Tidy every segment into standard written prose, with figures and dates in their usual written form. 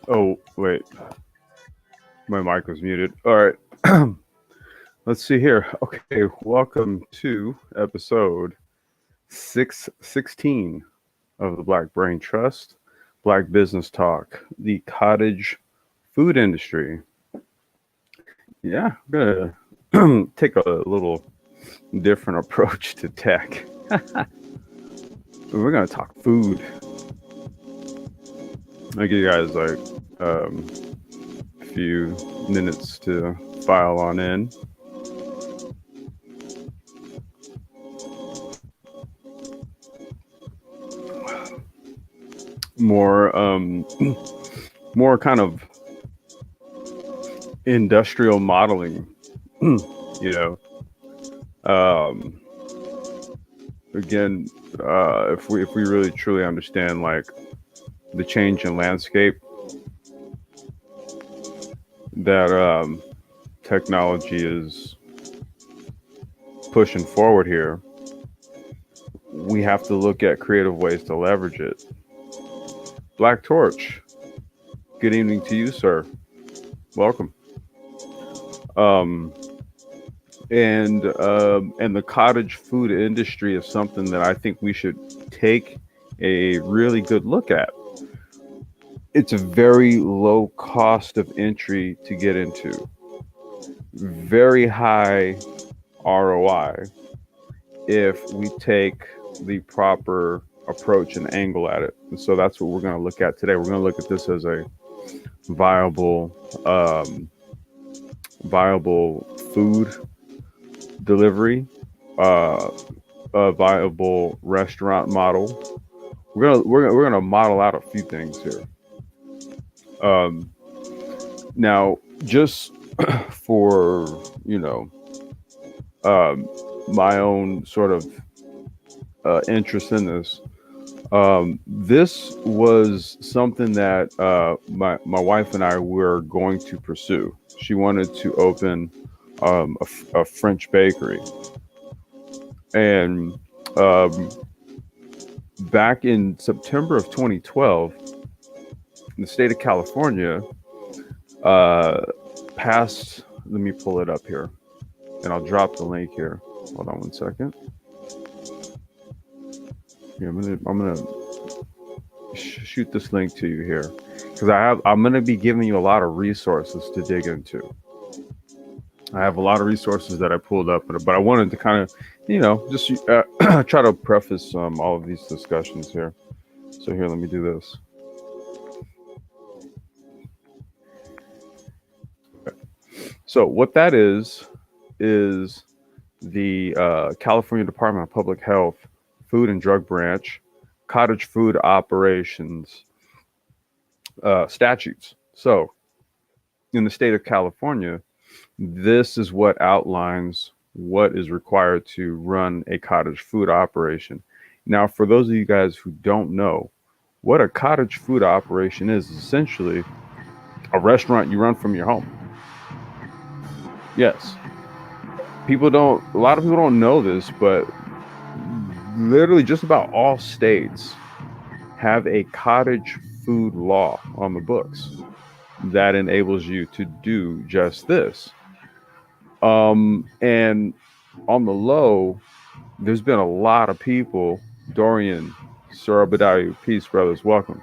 Oh, wait. My mic was muted. All right. Let's see here. Okay. Welcome to episode 616 of the Black Brain Trust, Black Business Talk, the cottage food industry. Yeah, I'm going to take a little different approach to tech. We're going to talk food. I'll give you guys like a few minutes to file on in. More more kind of industrial modeling, you know. Um, again, if we really truly understand like the change in landscape that technology is pushing forward here, we have to look at creative ways to leverage it. Black Torch, good evening to you, sir. Welcome. Um, and the cottage food industry is something that I think we should take a really good look at. It's a very low cost of entry to get into, very high ROI if we take the proper approach and angle at it. And so that's what we're going to look at today. We're going to look at this as a viable viable food delivery, a viable restaurant model. We're gonna model out a few things here. Now, just for um, my own sort of interest in this. This was something that my wife and I were going to pursue. She wanted to open a French bakery, and um, back in September of 2012, the state of California uh, passed. Let me pull it up here, and I'll drop the link here. Hold on one second. Yeah, I'm gonna shoot this link to you here because I'm gonna be giving you a lot of resources to dig into. I have a lot of resources that I pulled up, but I wanted to kind of, just try to preface all of these discussions here. So here, let me do this. So what that is the California Department of Public Health Food and Drug Branch cottage food operations statutes. So in the state of California, this is what outlines what is required to run a cottage food operation. Now, for those of you guys who don't know, what a cottage food operation is essentially a restaurant you run from your home. Yes. A lot of people don't know this, but literally just about all states have a cottage food law on the books that enables you to do just this. And on the low, there's been a lot of people, Dorian, Sir Abadayu, peace, brothers, welcome.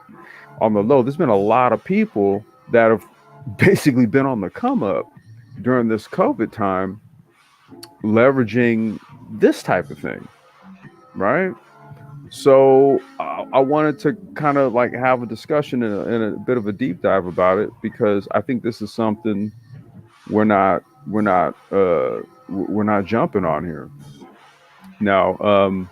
On the low, there's been a lot of people that have basically been on the come up during this COVID time, leveraging this type of thing, right? So I wanted to kind of like have a discussion and a bit of a deep dive about it because I think this is something we're not we're not uh, we're not jumping on here. Now,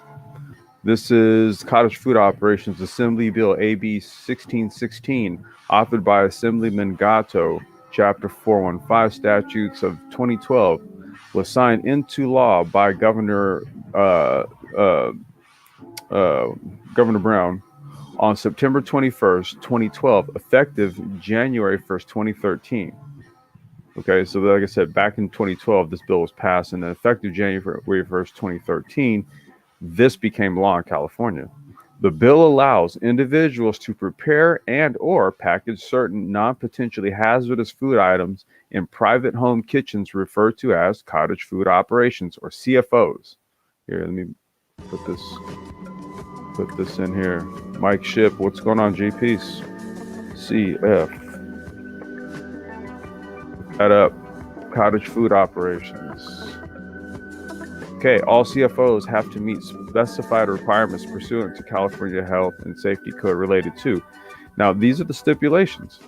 this is Cottage Food Operations Assembly Bill AB 1616, authored by Assemblyman Gatto, Chapter 415, Statutes of 2012, was signed into law by uh, uh, uh, Governor Brown on September 21st, 2012, effective January 1st, 2013. Okay, so like I said, back in 2012, this bill was passed, and then effective January 1st, 2013, this became law in California. The bill allows individuals to prepare and or package certain non-potentially hazardous food items in private home kitchens referred to as cottage food operations, or CFOs. Here, let me put this in here. Mike Ship, what's going on, GPs? CF. Look that up. Cottage food operations. Okay, all CFOs have to meet specified requirements pursuant to California Health and Safety Code related to. Now, these are the stipulations.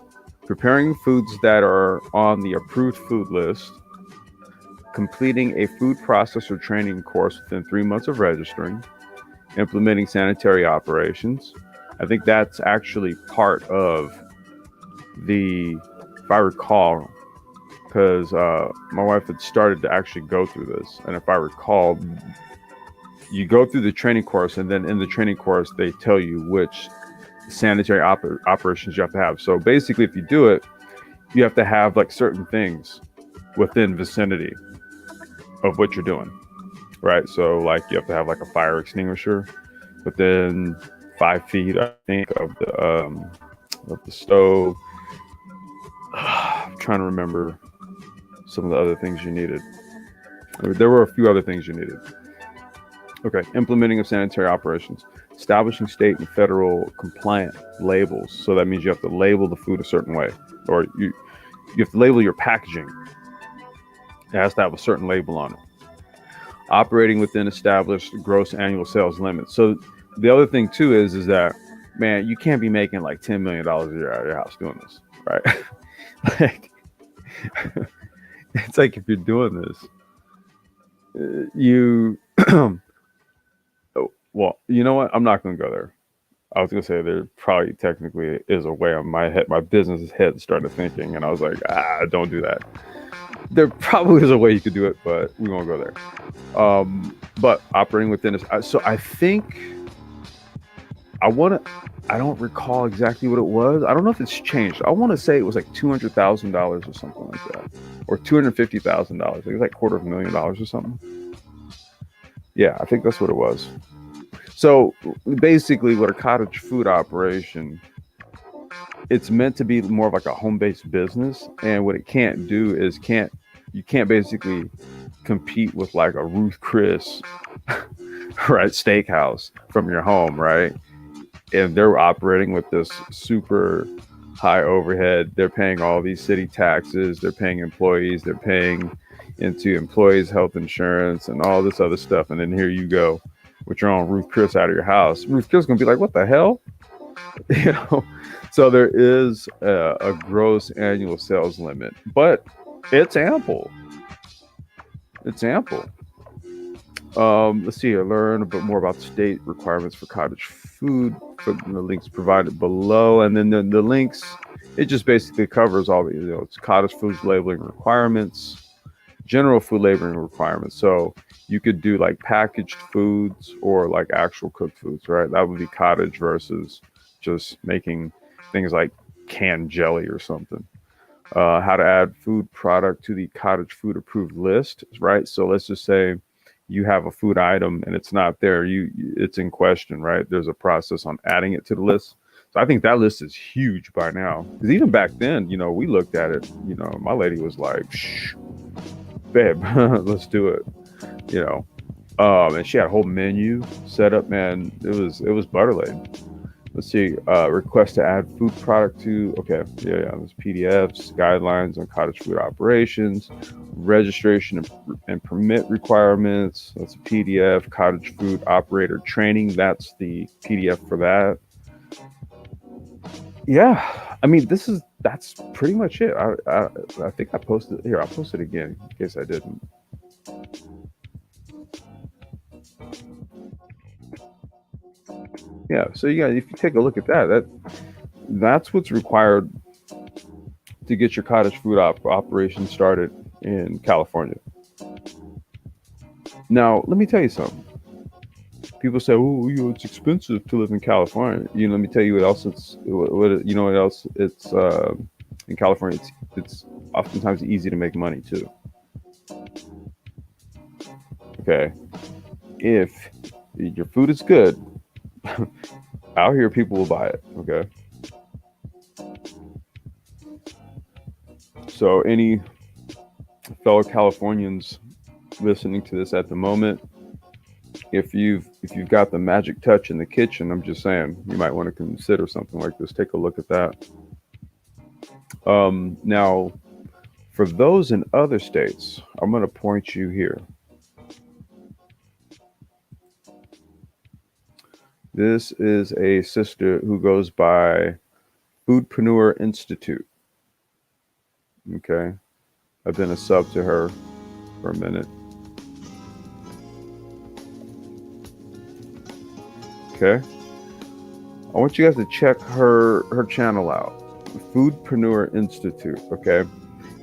Preparing foods that are on the approved food list, completing a food processor training course within 3 months of registering, implementing sanitary operations. I think that's actually part of the, if I recall, because my wife had started to actually go through this. And if I recall, you go through the training course, and then in the training course, they tell you which sanitary operations you have to have. So basically, if you do it, you have to have like certain things within vicinity of what you're doing, right? So like you have to have like a fire extinguisher within 5 feet, I think, of the stove. I'm trying to remember some of the other things you needed. There were a few other things you needed. Okay, implementing of sanitary operations, establishing state and federal compliant labels. So that means you have to label the food a certain way, or you have to label your packaging. It has to have a certain label on it. Operating within established gross annual sales limits. So the other thing too is that, man, you can't be making like $10 million a year out of your house doing this, right? Like, it's like if you're doing this, you well, you know what? I'm not going to go there. I was going to say there probably technically is a way on my head, my business head started thinking, and I was like, don't do that. There probably is a way you could do it, but we won't go there. But operating within this, so I think I don't recall exactly what it was. I don't know if it's changed. I want to say it was like $200,000 or something like that, or $250,000. It was like $250,000 or something. Yeah, I think that's what it was. So basically, what a cottage food operation, it's meant to be more of like a home-based business, and what it can't do is you can't basically compete with like a Ruth Chris, right, steakhouse from your home, right? And they're operating with this super high overhead. They're paying all these city taxes. They're paying employees. They're paying into employees' health insurance and all this other stuff. And then here you go with your own Ruth Chris out of your house. Ruth Chris gonna be like, what the hell? You know? So there is a gross annual sales limit, but it's ample. It's ample. Let's see. Learn a bit more about the state requirements for cottage food. Put the links provided below, and then the links. It just basically covers all the, it's cottage foods labeling requirements, general food labeling requirements. So you could do like packaged foods or like actual cooked foods, right? That would be cottage versus just making things like canned jelly or something. How to add food product to the cottage food approved list, right? So let's just say you have a food item and it's not there, it's in question, right? There's a process on adding it to the list. So I think that list is huge by now, because even back then, we looked at it, my lady was like, shh, babe, let's do it, and she had a whole menu set up, man. It was butter laden. Let's see, request to add food product to, okay, yeah, there's PDFs, guidelines on cottage food operations, registration and permit requirements. That's a PDF, cottage food operator training. That's the PDF for that. Yeah, I mean, that's pretty much it. I think I posted here. I'll post it again in case I didn't. Yeah, so if you take a look at that's what's required to get your cottage food operation started in California. Now, let me tell you something. People say, "Oh, it's expensive to live in California." Let me tell you what else. What else? It's in California. It's oftentimes easy to make money too. Okay, if your food is good, Out here, people will buy it. Okay. So any fellow Californians listening to this at the moment, if you've got the magic touch in the kitchen, I'm just saying you might want to consider something like this. Take a look at that. Now, for those in other states, I'm going to point you here. This is a sister who goes by Foodpreneur Institute. Okay. I've been a sub to her for a minute. Okay. I want you guys to check her channel out. Foodpreneur Institute. Okay.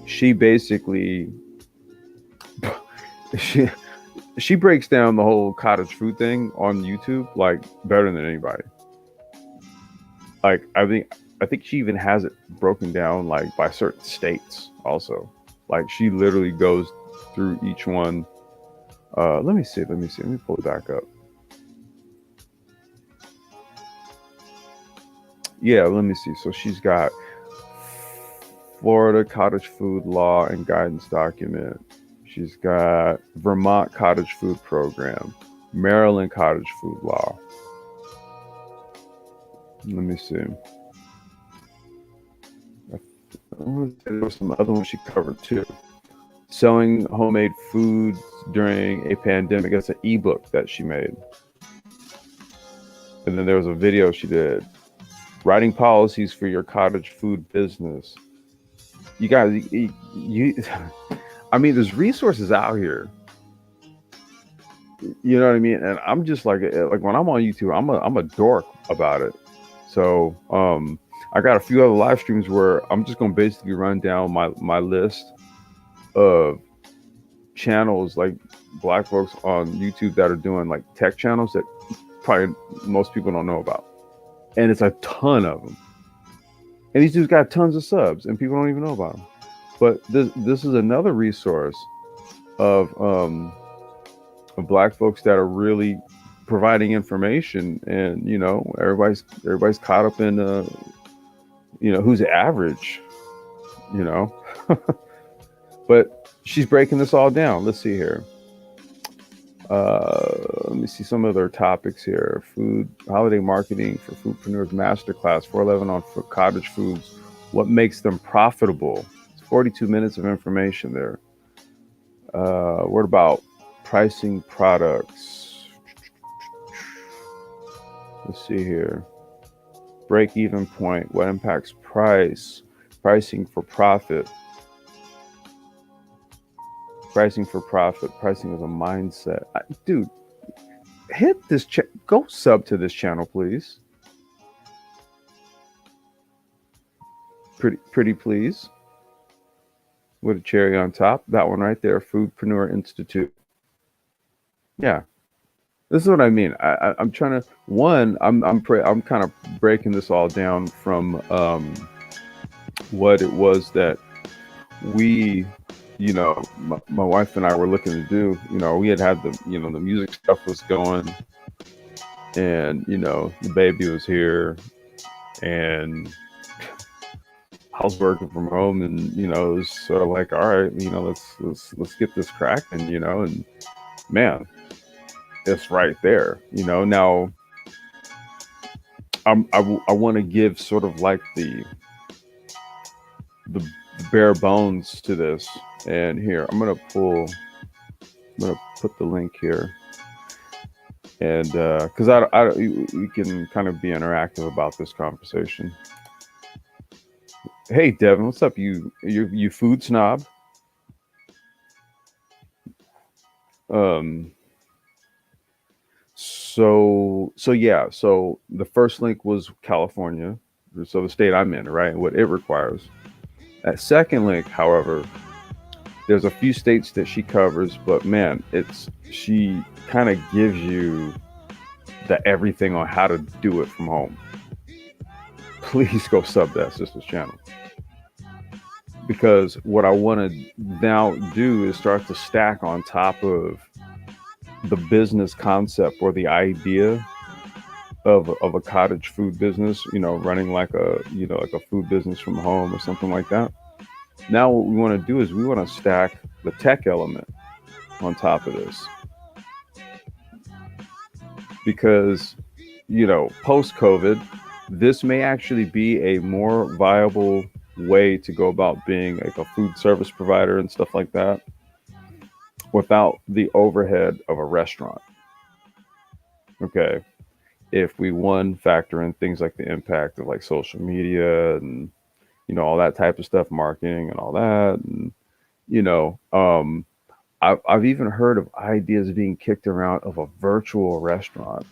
She basically she breaks down the whole cottage food thing on YouTube like better than anybody. Like I think she even has it broken down like by certain states also. Like she literally goes through each one. Let me pull it back up. Yeah, let me see. So she's got Florida cottage food law and guidance document. She's got Vermont cottage food program, Maryland cottage food law. Let me see. There was some other ones she covered too. Selling homemade foods during a pandemic. That's an ebook that she made. And then there was a video she did. Writing policies for your cottage food business. You guys, I mean, there's resources out here. You know what I mean? And I'm just like when I'm on YouTube, I'm a dork about it. So I got a few other live streams where I'm just gonna basically run down my list of channels, like Black folks on YouTube that are doing like tech channels that probably most people don't know about. And it's a ton of them. And these dudes got tons of subs and people don't even know about them. But this is another resource of Black folks that are really providing information, and you know, everybody's caught up in you know, who's average, you know. But she's breaking this all down. Let's see here. Let me see some other topics here. Food, holiday marketing for foodpreneurs masterclass 411 on cottage foods. What makes them profitable? It's 42 minutes of information there. What about pricing products? Let's see here. Break-even point. What impacts price? Pricing for profit. Pricing for profit. Pricing is a mindset. Dude, hit this. Go sub to this channel, please. Pretty please. With a cherry on top. That one right there. Foodpreneur Institute. Yeah. This is what I mean. I'm trying to. One, I'm kind of breaking this all down from what it was that we, you know, my wife and I were looking to do. You know, we had the, you know, the music stuff was going, and you know, the baby was here, and I was working from home, and you know, it was sort of like, all right, you know, let's get this cracking, you know, and man, it's right there, you know. Now, I want to give sort of like the bare bones to this, and here I'm gonna put the link here, and because we can kind of be interactive about this conversation. Hey Devin, what's up? You food snob? So yeah. So the first link was California, so the state I'm in, right? What it requires. That second link, however, there's a few states that she covers, but man, she kind of gives you the everything on how to do it from home. Please go sub that sister's channel, because what I want to now do is start to stack on top of the business concept or the idea of a cottage food business, running like like a food business from home or something like that. Now what we want to do is we want to stack the tech element on top of this, because post COVID, this may actually be a more viable way to go about being like a food service provider and stuff like that without the overhead of a restaurant. Okay. If we one factor in things like the impact of like social media and all that type of stuff, marketing and all that, and you know, um, I've even heard of ideas being kicked around of a virtual restaurant,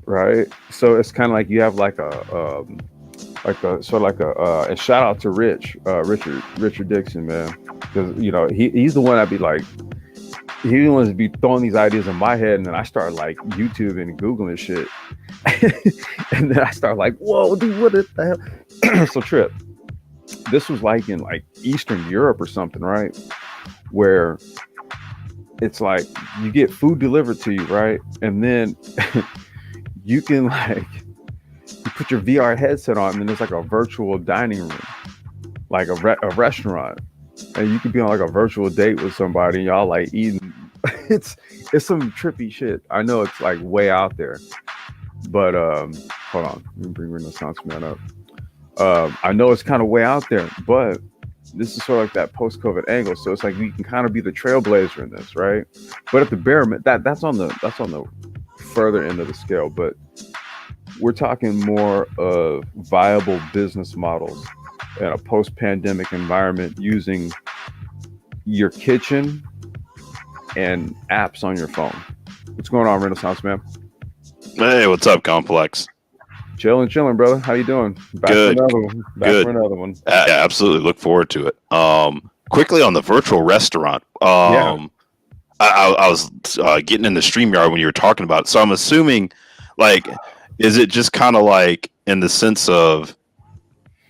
right? So it's kind of like you have like a sort of like a and shout out to Richard Dixon, man, because he's the one I'd be like, he the one to be throwing these ideas in my head, and then I start like YouTube and Googling shit, and then I start like, whoa, dude, what the hell? So Trip, this was like in like Eastern Europe or something, right? Where it's like you get food delivered to you, right? And then you can like you put your VR headset on, and then there's like a virtual dining room, like a restaurant, and you could be on like a virtual date with somebody, and y'all like eating. It's some trippy shit. I know it's like way out there, but hold on, let me bring Renaissance Man up. I know it's kind of way out there, but this is sort of like that post-COVID angle. So it's like we can kind of be the trailblazer in this, right? But at the bare that's on the further end of the scale. But we're talking more of viable business models in a post-pandemic environment using your kitchen and apps on your phone. What's going on, Renaissance Man? Hey, what's up, Complex? Chilling, brother. How you doing? Good. For another one. Yeah, absolutely. Look forward to it. Quickly on the virtual restaurant. I was getting into StreamYard when you were talking about it. So I'm assuming, like, is it just kind of like in the sense of,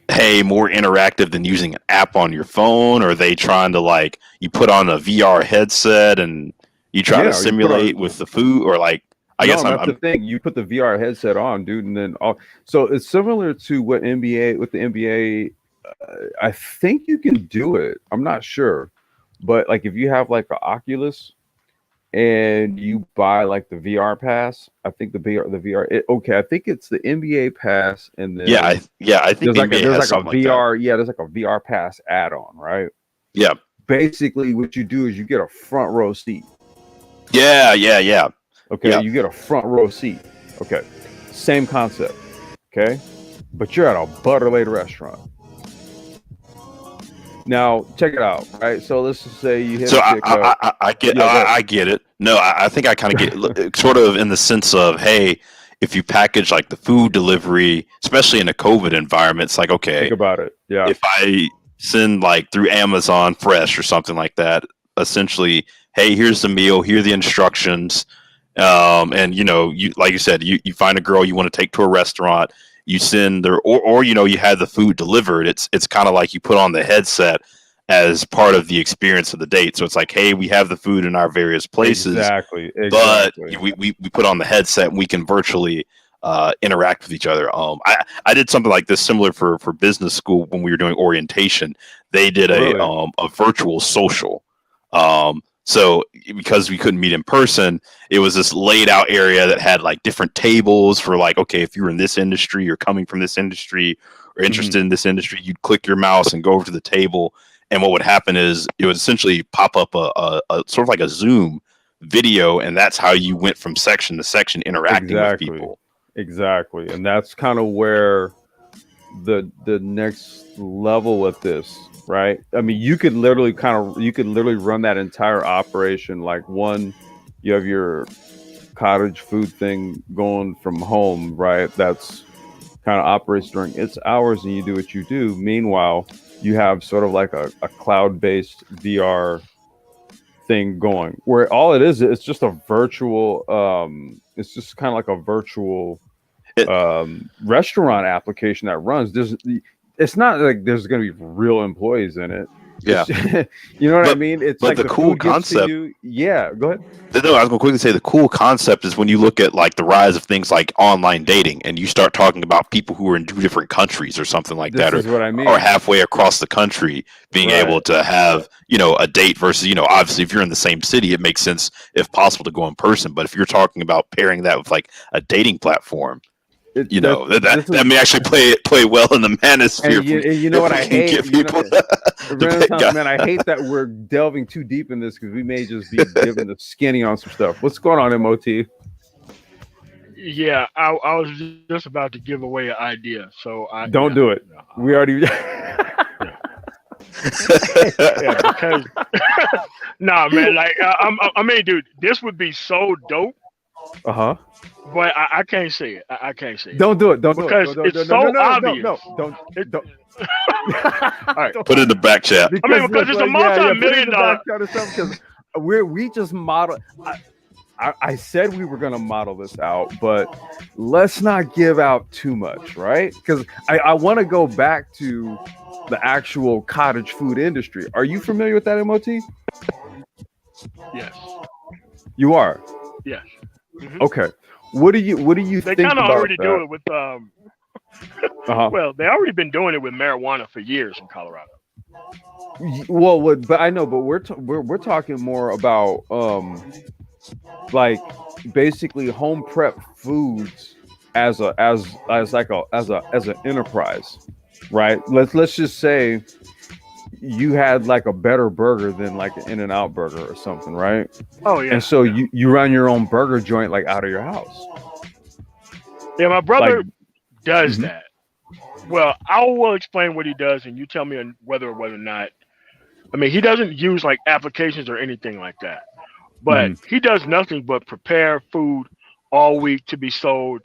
hey, more interactive than using an app on your phone? Or are they trying to like you put on a VR headset and you try to simulate with the food, or like? I guess that's the thing. You put the VR headset on, dude, and then so it's similar to what the NBA. I think you can do it. I'm not sure, but like if you have like an Oculus and you buy like the VR pass, I think the VR. Okay, I think it's the NBA pass, and then I think there's like a VR. Like there's like a VR pass add-on, right? Yeah. Basically, what you do is you get a front row seat. Yeah. Okay, you get a front row seat. Okay, same concept. Okay, but you're at a Butterlade restaurant. Now check it out, right? So let's just say you hit. So I get it. No, I think I kind of get sort of in the sense of, hey, if you package like the food delivery, especially in a COVID environment, it's like, okay, think about it. Yeah. If I send like through Amazon Fresh or something like that, essentially, hey, here's the meal, here are the instructions. And you like you said, you find a girl you want to take to a restaurant, you send her, or you had the food delivered. It's kind of like you put on the headset as part of the experience of the date. So it's like, hey, we have the food in our various places, exactly. But we put on the headset and we can virtually interact with each other. I did something like this similar for business school when we were doing orientation. They did a virtual social. So because we couldn't meet in person, it was this laid out area that had like different tables for like, okay, if you're in this industry, you're coming from this industry or interested in this industry, you'd click your mouse and go over to the table. And what would happen is it would essentially pop up a sort of like a Zoom video. And that's how you went from section to section interacting with people. Exactly. And that's kind of where the next level with this, right? I mean, you could literally run that entire operation like one, you have your cottage food thing going from home, right? That's kind of operates during its hours and you do what you do. Meanwhile, you have sort of like a cloud-based VR thing going where all it is, it's just a virtual, it's just kind of like a virtual restaurant application that runs. It's not like there's going to be real employees in it. Yeah. You know what I But mean? It's but like the the cool food gets to concept. you. Yeah, go ahead. No, I was going to quickly say the cool concept is when you look at like the rise of things like online dating, and you start talking about people who are in 2 different countries or something like This that, is what I or mean. halfway across the country, being able Right. to have a date versus obviously if you're in the same city, it makes sense if possible to go in person. But if you're talking about pairing that with like a dating platform, That this that is, may actually play well in the manosphere and you know if what we I can hate. get people to pick Renaissance guys. man, I hate that we're delving too deep in this because we may just be giving the skinny on some stuff. What's going on, MOT? Yeah, I was just about to give away an idea. So Don't do it. We already. yeah, yeah, because nah, man, like I mean, dude, this would be so dope, Uh-huh. but I can't say it. I can't say it Don't do it. Don't do it. because Don't, it's no, no, so no, no, no, obvious. no. Don't. It, Don't. all right, Put it in the back chat. I mean, because Look, it's a yeah, put it in multi-million the dollar. back chat or something because we just model. I said we were gonna model this out, but let's not give out too much, right? Because I want to go back to the actual cottage food industry. Are you familiar with that, MOT? Yes, You are. yes. Mm-hmm. Okay. What do you They think kind of about already do that? it with Uh-huh. well, they already been doing it with marijuana for years in Colorado. Well, but I know, but we're talking more about like basically home prep foods as an enterprise, right? Let's just say you had like a better burger than like an In-N-Out burger or something, right? Oh yeah. And so you run your own burger joint like out of your house. Yeah, my brother Like, does mhm. that. Well, I will explain what he does, and you tell me whether or not. I mean, he doesn't use like applications or anything like that, but he does nothing but prepare food all week to be sold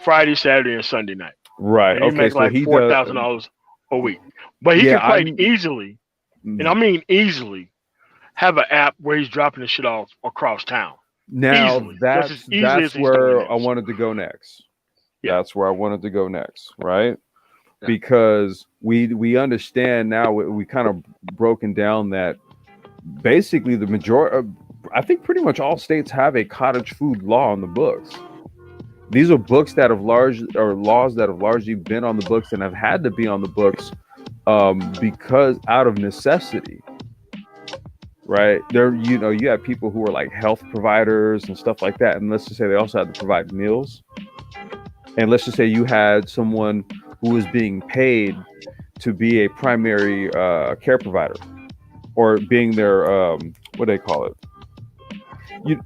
Friday, Saturday, and Sunday night, Right. and he Okay. makes So like he does. $4,000 a week. But he Yeah. can quite easily, and I mean easily, have an app where he's dropping the shit off across town. Now Easily, just as easily as that's he's doing where I this. wanted to go next. Yeah. That's where I wanted to go next, right? Yeah. Because we understand now, we kind of broken down that basically the majority, I think pretty much all states have a cottage food law on the books. These are books that have laws that have largely been on the books and have had to be on the books because out of necessity, right? There, you have people who are like health providers and stuff like that, and let's just say they also had to provide meals. And let's just say you had someone who was being paid to be a primary care provider, or being their what do they call it?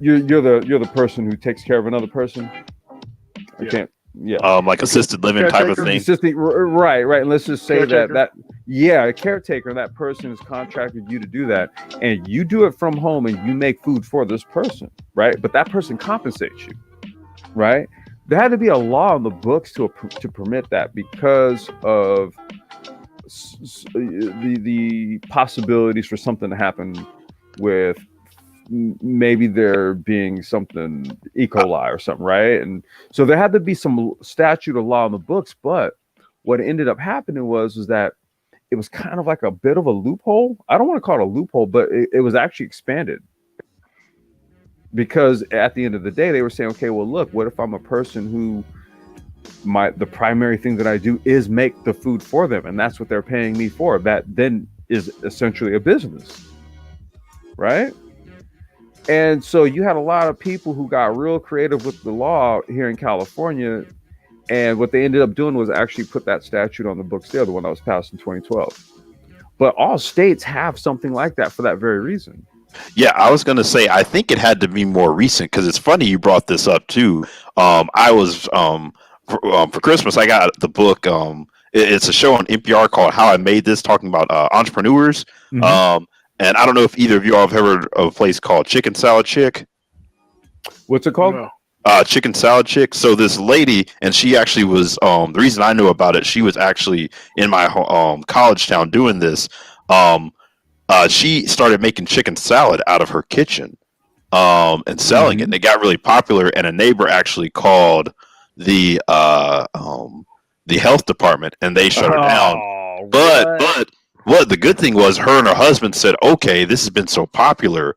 You're the person who takes care of another person. I can't. Yeah. Like assisted living type of thing. Right. And let's just say Caretaker. a caretaker. That person has contracted you to do that, and you do it from home, and you make food for this person, right? But that person compensates you, right? There had to be a law on the books to permit that because of the possibilities for something to happen with maybe there being something E. coli or something, right? And so there had to be some statute of law on the books. But what ended up happening was that it was kind of like a bit of a loophole. I don't want to call it a loophole, but it was actually expanded. Because at the end of the day, they were saying, okay, well, look, what if I'm a person who the primary thing that I do is make the food for them, and that's what they're paying me for. That then is essentially a business, right? And so you had a lot of people who got real creative with the law here in California, and what they ended up doing was actually put that statute on the books there, the one that was passed in 2012. But all states have something like that for that very reason. Yeah, I was going to say, I think it had to be more recent because it's funny you brought this up too. I was, for Christmas, I got the book. It's a show on NPR called How I Made This, talking about entrepreneurs. Mm-hmm. And I don't know if either of you all have heard of a place called Chicken Salad Chick. What's it called? No. Chicken Salad Chick. So this lady, and she actually was, the reason I knew about it, she was actually in my college town doing this. She started making chicken salad out of her kitchen and selling it. And it got really popular. And a neighbor actually called the health department, and they shut her down. But Well, the good thing was her and her husband said, okay, this has been so popular.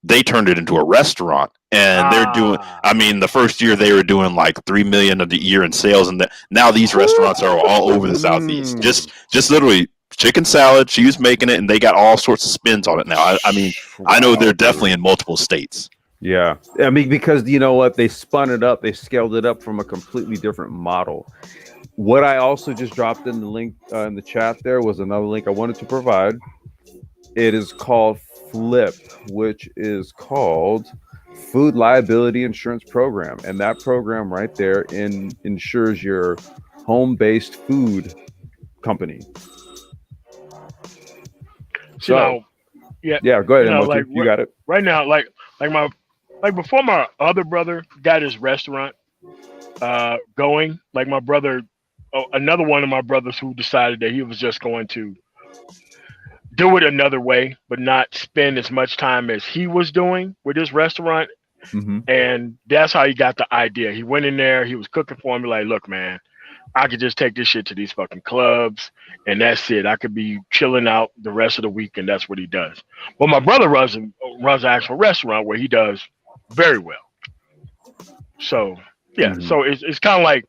They turned it into a restaurant, and they're doing. I mean, the first year they were doing like 3 million a year in sales, and now these restaurants are all over the southeast. Just literally chicken salad. She was making it, and they got all sorts of spins on it now. I mean, I know they're definitely in multiple states. Yeah, I mean, because you know what, they spun it up, they scaled it up from a completely different model. What I also just dropped in the link in the chat there was another link I wanted to provide. It is called Flip, which is called Food Liability Insurance Program, and that program right there insures your home-based food company. So, yeah, go ahead, like you got it. Right now, like before my other brother got his restaurant going, like my brother, another one of my brothers who decided that he was just going to do it another way, but not spend as much time as he was doing with his restaurant. Mm-hmm. And that's how he got the idea. He went in there, he was cooking for me like, look, man, I could just take this shit to these fucking clubs and that's it. I could be chilling out the rest of the week, and that's what he does. But my brother runs an actual restaurant where he does very well. So yeah, so it's kind of like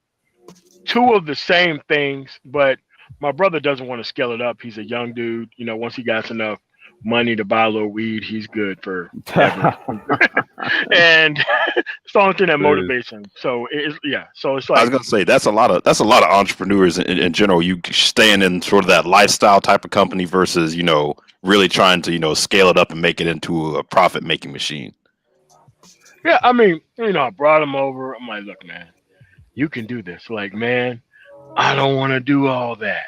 two of the same things, but my brother doesn't want to scale it up. He's a young dude. You know, once he got enough money to buy a little weed, he's good for ever. And it's the only thing that motivates him. So so it's like, I was gonna say that's a lot of entrepreneurs in general. You staying in sort of that lifestyle type of company versus, you know, really trying to, you know, scale it up and make it into a profit making machine. Yeah, I mean, you know, I brought him over. I'm like, look, man, you can do this. Like, man, I don't want to do all that.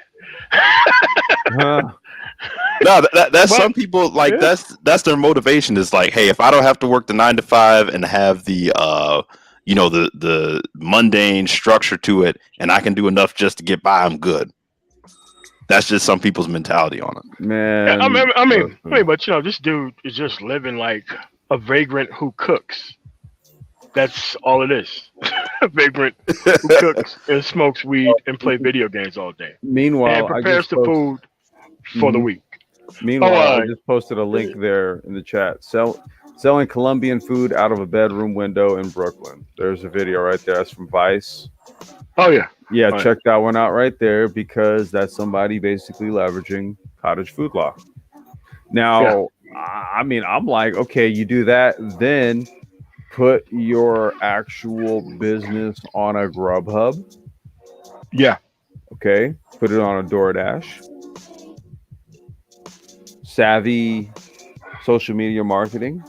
No, that's some people like that's their motivation is like, hey, if I don't have to work the 9 to 5 and have the you know, the mundane structure to it, and I can do enough just to get by, I'm good. That's just some people's mentality on it. Man, I mean, but you know, this dude is just living like a vagrant who cooks. That's all it is. A vagrant who cooks and smokes weed and play video games all day. Meanwhile, and prepares the food for the week. Meanwhile, I just posted a link there in the chat. Selling Colombian food out of a bedroom window in Brooklyn. There's a video right there. That's from Vice. Oh yeah. Yeah, check that one out right there, because that's somebody basically leveraging cottage food law. Now, I mean, I'm like, okay, you do that, then put your actual business on a Grubhub. Yeah. Okay. Put it on a DoorDash. Savvy social media marketing.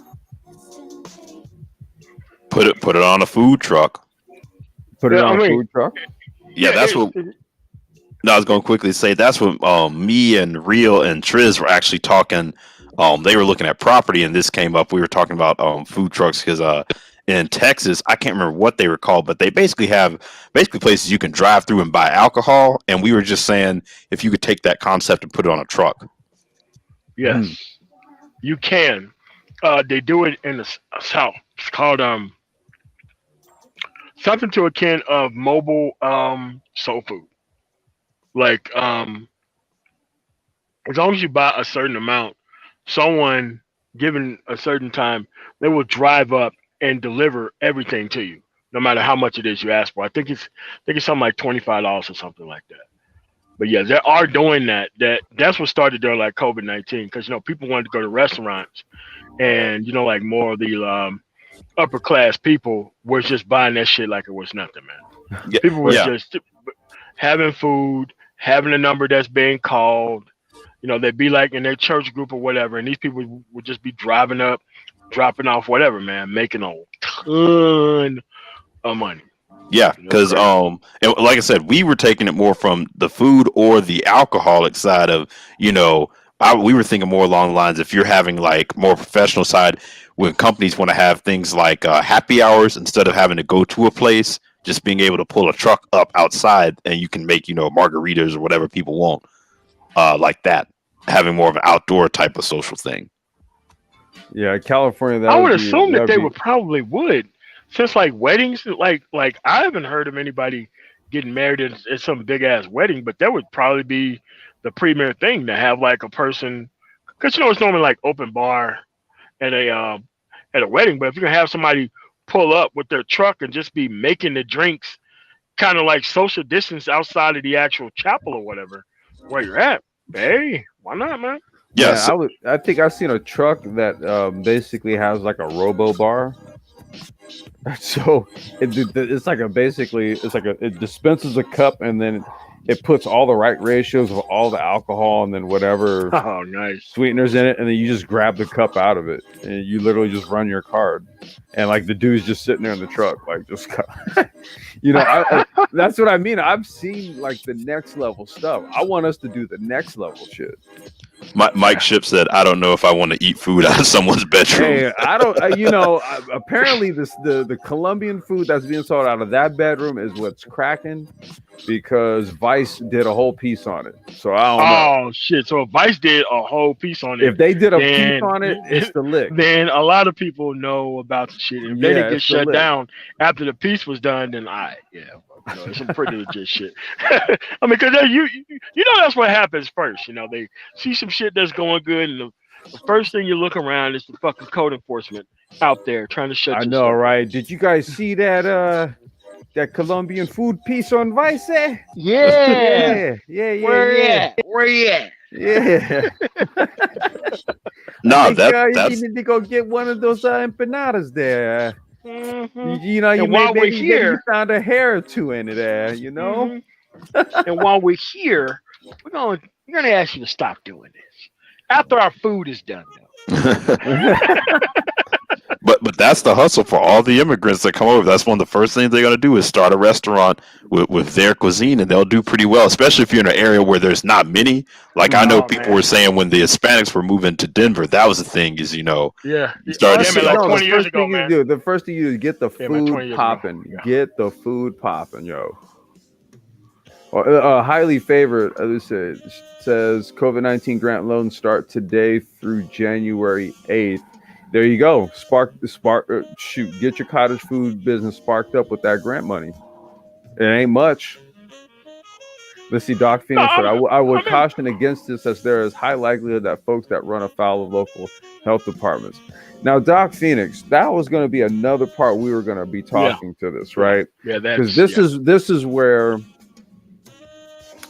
Put it on a food truck. Put it on a food truck. Yeah, that's what. No, I was going to quickly say that's what me and Real and Triz were actually talking. They were looking at property, and this came up. We were talking about food trucks because in Texas, I can't remember what they were called, but they basically have places you can drive through and buy alcohol. And we were just saying if you could take that concept and put it on a truck. Yes, you can. They do it in the South. It's called something to akin of mobile soul food. Like as long as you buy a certain amount, someone given a certain time, they will drive up and deliver everything to you, no matter how much it is you ask for. I think it's something like $25 or something like that. But yeah, they are doing that. That's what started during like COVID-19, because you know people wanted to go to restaurants, and you know, like more of the upper class people were just buying that shit like it was nothing, man. Yeah, people were just having food, having a number that's being called. You know, they'd be like in their church group or whatever, and these people would just be driving up, dropping off whatever, man, making a ton of money. Yeah, because like I said, we were taking it more from the food or the alcoholic side of, you know, we were thinking more along the lines if you're having like more professional side, when companies want to have things like happy hours instead of having to go to a place, just being able to pull a truck up outside and you can make, you know, margaritas or whatever people want, like that, having more of an outdoor type of social thing. Yeah, California. I would assume that they would probably would. Since like weddings, like I haven't heard of anybody getting married at some big ass wedding, but there would probably be the premier thing to have like a person, because you know it's normally like open bar at a wedding, but if you can have somebody pull up with their truck and just be making the drinks, kind of like social distance outside of the actual chapel or whatever, where you're at, hey, why not, man? Yeah. Man, I think I've seen a truck that basically has like a Robo Bar. So it's like it dispenses a cup and then it puts all the right ratios of all the alcohol and then whatever Oh, nice. sweeteners in it, and then you just grab the cup out of it and you literally just run your card, and like the dude's just sitting there in the truck, like just that's what I mean. I've seen like the next level stuff. I want us to do the next level shit. Mike Ship said, "I don't know if I want to eat food out of someone's bedroom." Hey, I don't. Apparently, the Colombian food that's being sold out of that bedroom is what's cracking, because Vice did a whole piece on it. So I don't know. Oh shit! So if Vice did a whole piece on it, If they did a piece on it, it's the lick. Then a lot of people know about the shit. If they didn't get shut down after the piece was done, then it's some pretty legit shit. I mean, because you know that's what happens first. You know, they see some shit that's going good, and the first thing you look around is the fucking code enforcement out there trying to shut. I know, right? Did you guys see that Colombian food piece on Vice? Yeah. Where you at? Yeah. No, you need to go get one of those empanadas there. Mm-hmm. You found a hair or two in it, you know. Mm-hmm. And while we're here, we're gonna ask you to stop doing this after our food is done, though. But that's the hustle for all the immigrants that come over. That's one of the first things they're going to do is start a restaurant with their cuisine, and they'll do pretty well, especially if you're in an area where there's not many. Like I know people were saying when the Hispanics were moving to Denver, that was the thing is, you started to see like 20 years ago, man. The first thing you do is get the food popping. Yeah. Get the food popping, yo. Highly favored, it says COVID-19 grant loans start today through January 8th. There you go. Get your cottage food business sparked up with that grant money. It ain't much. Let's see. Doc Phoenix said, I would caution against this, as there is high likelihood that folks that run afoul of local health departments. Now, Doc Phoenix, that was going to be another part we were going to be talking to this, right? Yeah, because this is where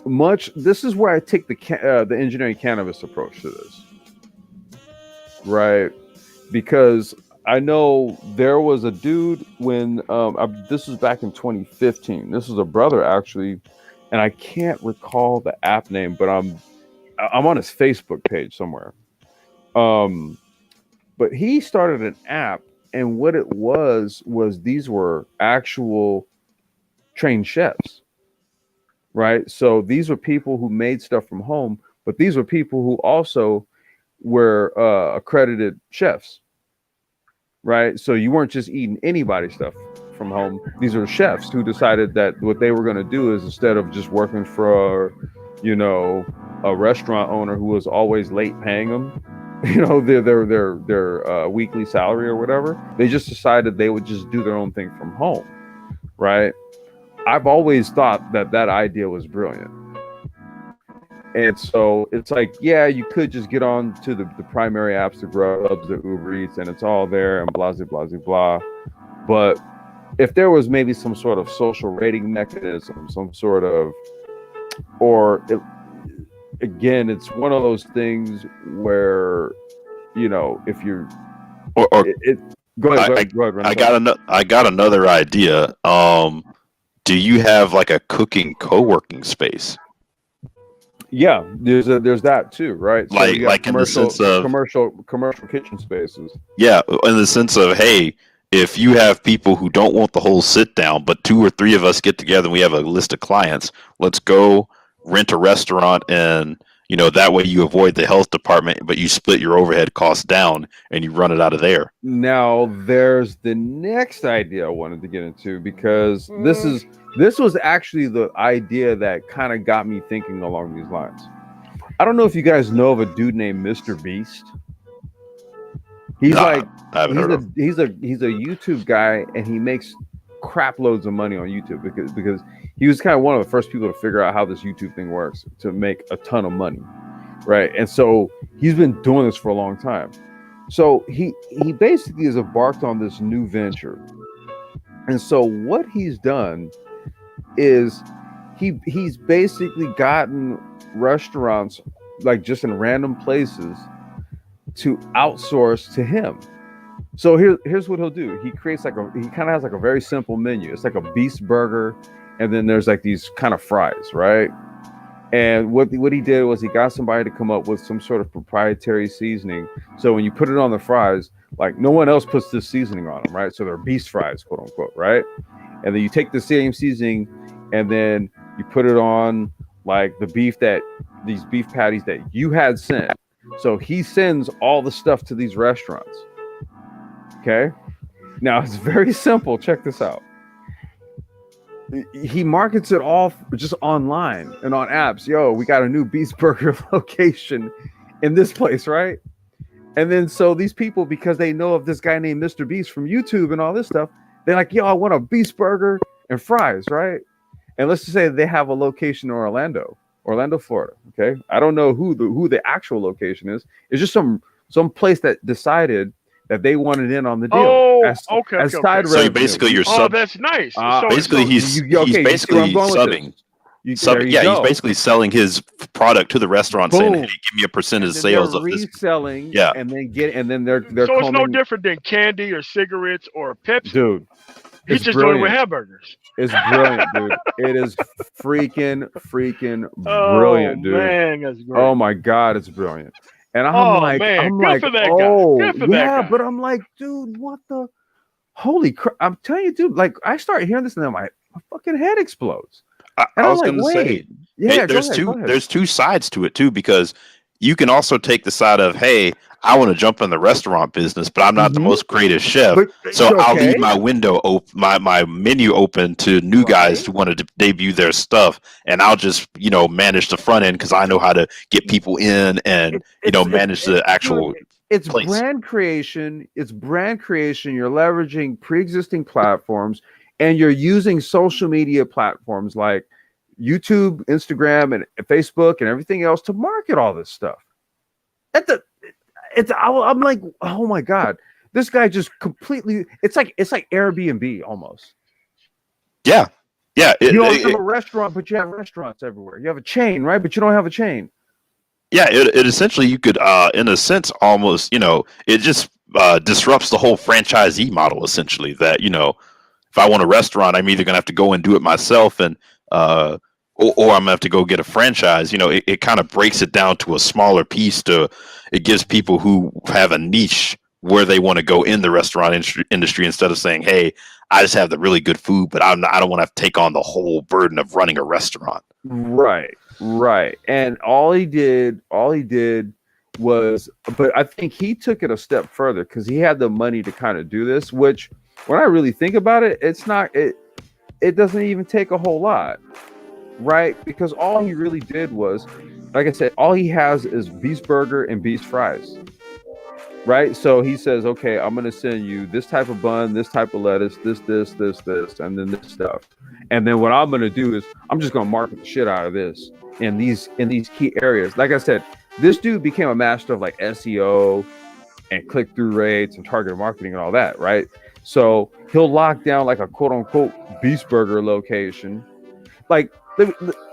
I take the engineering cannabis approach to this, right? Because I know there was a dude when this was back in 2015. This was a brother actually, and I can't recall the app name, but I'm on his Facebook page somewhere. But he started an app, and what it was these were actual trained chefs, right? So these were people who made stuff from home, but these were people who also were accredited chefs, right? So you weren't just eating anybody's stuff from home. These are chefs who decided that what they were going to do is, instead of just working for a restaurant owner who was always late paying them their weekly salary or whatever, they just decided they would just do their own thing from home, right? I've always thought that idea was brilliant. And so it's like, yeah, you could just get on to the primary apps, the Grubs, the Uber Eats, and it's all there and blah, blah, blah, blah. But if there was maybe some sort of social rating mechanism, some sort of, again, it's one of those things where, if you're, go ahead. I got another idea. Do you have like a cooking co-working space? Yeah, there's that too, right? So like in the sense of commercial kitchen spaces. Yeah, in the sense of, hey, if you have people who don't want the whole sit down, but 2 or 3 of us get together and we have a list of clients, let's go rent a restaurant, and that way you avoid the health department, but you split your overhead costs down and you run it out of there. Now there's the next idea I wanted to get into, because this was actually the idea that kind of got me thinking along these lines. I don't know if you guys know of a dude named Mr. Beast. He's a YouTube guy, and he makes crap loads of money on YouTube because he was kind of one of the first people to figure out how this YouTube thing works to make a ton of money, right? And so he's been doing this for a long time. So he basically has embarked on this new venture. And so what he's done is he's basically gotten restaurants like just in random places to outsource to him. So here's what he'll do. He creates he kind of has like a very simple menu. It's like a beast burger, and then there's like these kind of fries, right? And what he did was he got somebody to come up with some sort of proprietary seasoning. So when you put it on the fries, like no one else puts this seasoning on them, right? So they're beast fries, quote unquote, right? And then you take the same seasoning and then you put it on like these beef patties that you had sent. So he sends all the stuff to these restaurants. Okay. Now it's very simple. Check this out. He markets it all just online and on apps. Yo, we got a new Beast Burger location in this place, right? And then so these people, because they know of this guy named Mr. Beast from YouTube and all this stuff, they're like, yo, I want a Beast Burger and fries, right? And let's just say they have a location in Orlando, Florida. Okay. I don't know who the actual location is. It's just some place that decided that they wanted in on the deal. Oh, okay. So basically, you're that's nice. Basically, he's basically subbing. He's basically selling his product to the restaurant, saying, "Hey, give me a percentage of sales of this." Reselling, and then they're so it's no different than candy or cigarettes or Pepsi, dude. He's just doing it with hamburgers. It's brilliant, dude. It is freaking brilliant, dude. Man, that's great. Oh my god, it's brilliant. And I'm like, but I'm like, dude, what the holy crap? I'm telling you, dude, like I start hearing this and then my fucking head explodes. I was gonna say, there's two sides to it too, because you can also take the side of, hey, I want to jump in the restaurant business, but I'm not the most creative chef, so I'll leave my window open, my menu open to new guys who want to debut their stuff, and I'll just manage the front end because I know how to get people in and manage the actual. It's place. Brand creation. It's brand creation. You're leveraging pre-existing platforms, and you're using social media platforms like YouTube, Instagram, and Facebook, and everything else to market all this stuff. I'm like, oh my god, this guy just completely. It's like Airbnb almost. Yeah. You don't have a restaurant, but you have restaurants everywhere. You have a chain, right? But you don't have a chain. Yeah, it essentially, you could, in a sense, almost, it just disrupts the whole franchisee model. Essentially, that if I want a restaurant, I'm either gonna have to go and do it myself, and or I'm gonna have to go get a franchise. It kind of breaks it down to a smaller piece. It gives people who have a niche where they want to go in the restaurant industry, instead of saying, "Hey, I just have the really good food, but I don't want to have to take on the whole burden of running a restaurant." Right. And all he did was, but I think he took it a step further because he had the money to kind of do this. Which, when I really think about it, it doesn't even take a whole lot. Right, because all he really did was, like I said, all he has is Beast Burger and Beast Fries. Right, so he says, okay, I'm gonna send you this type of bun, this type of lettuce, this, and then this stuff. And then what I'm gonna do is I'm just gonna market the shit out of this in these key areas. Like I said, this dude became a master of like SEO and click-through rates and targeted marketing and all that. Right, so he'll lock down like a quote unquote Beast Burger location, like.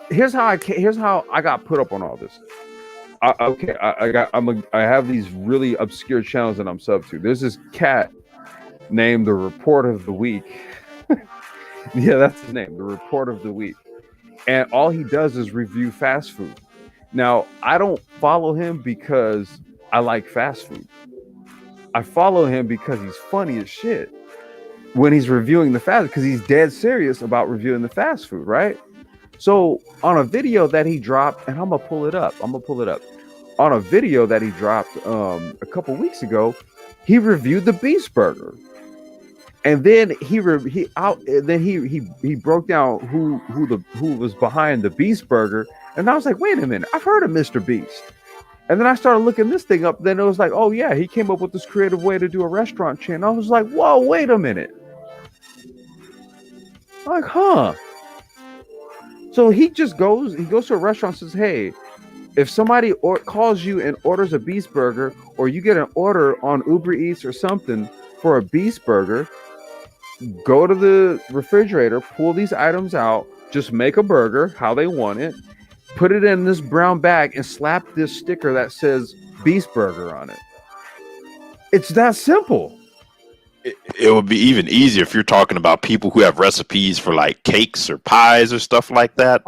Here's how I got put up on all this. I have these really obscure channels that I'm sub to. There's this cat named the Report of the Week. Yeah, that's his name, the Report of the Week. And all he does is review fast food. Now, I don't follow him because I like fast food. I follow him because he's funny as shit when he's reviewing the fast, because he's dead serious about reviewing the fast food, right? So on a video that he dropped, and I'm gonna pull it up. On a video that he dropped a couple weeks ago, he reviewed the Beast Burger, and then he broke down who was behind the Beast Burger, and I was like, wait a minute, I've heard of Mr. Beast. And then I started looking this thing up. Then it was like, oh yeah, he came up with this creative way to do a restaurant chain. I was like, whoa, wait a minute. Like, huh? So he goes to a restaurant and says, hey, if somebody calls you and orders a Beast Burger, or you get an order on Uber Eats or something for a Beast Burger, go to the refrigerator, pull these items out, just make a burger how they want it, put it in this brown bag, and slap this sticker that says Beast Burger on it. It's that simple. It would be even easier if you're talking about people who have recipes for like cakes or pies or stuff like that.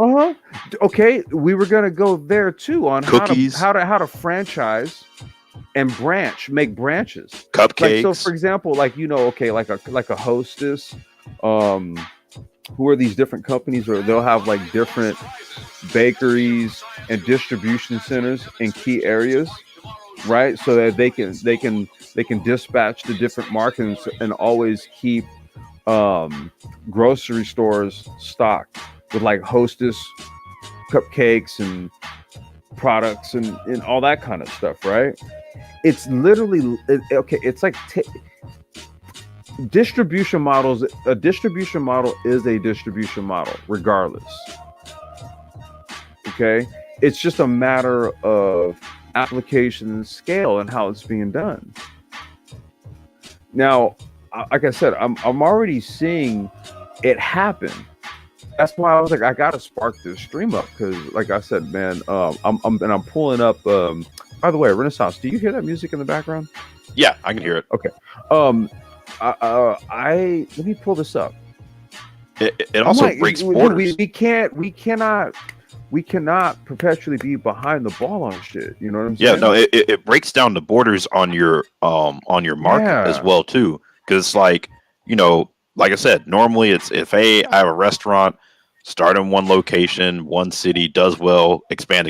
Okay, we were gonna go there too on cookies, how to franchise and make branches, cupcakes. Like, so for example, like like a Hostess, who are these different companies where they'll have like different bakeries and distribution centers in key areas, right? So that they can dispatch to different markets and always keep grocery stores stocked with like Hostess cupcakes and products and all that kind of stuff, right? It's literally it's like distribution models. A distribution model is a distribution model regardless. Okay, it's just a matter of application and scale and how it's being done. Now, like I said, I'm already seeing it happen. That's why I was like, I gotta spark this stream up because, like I said, man, I'm pulling up. By the way, Renaissance, do you hear that music in the background? Yeah, I can hear it. Okay. Let me pull this up. It also breaks borders. We cannot perpetually be behind the ball on shit. You know what I'm saying? Yeah, no, it breaks down the borders on your market as well too. Because like, like I said, normally it's if I have a restaurant, start in one location, one city, does well, expand,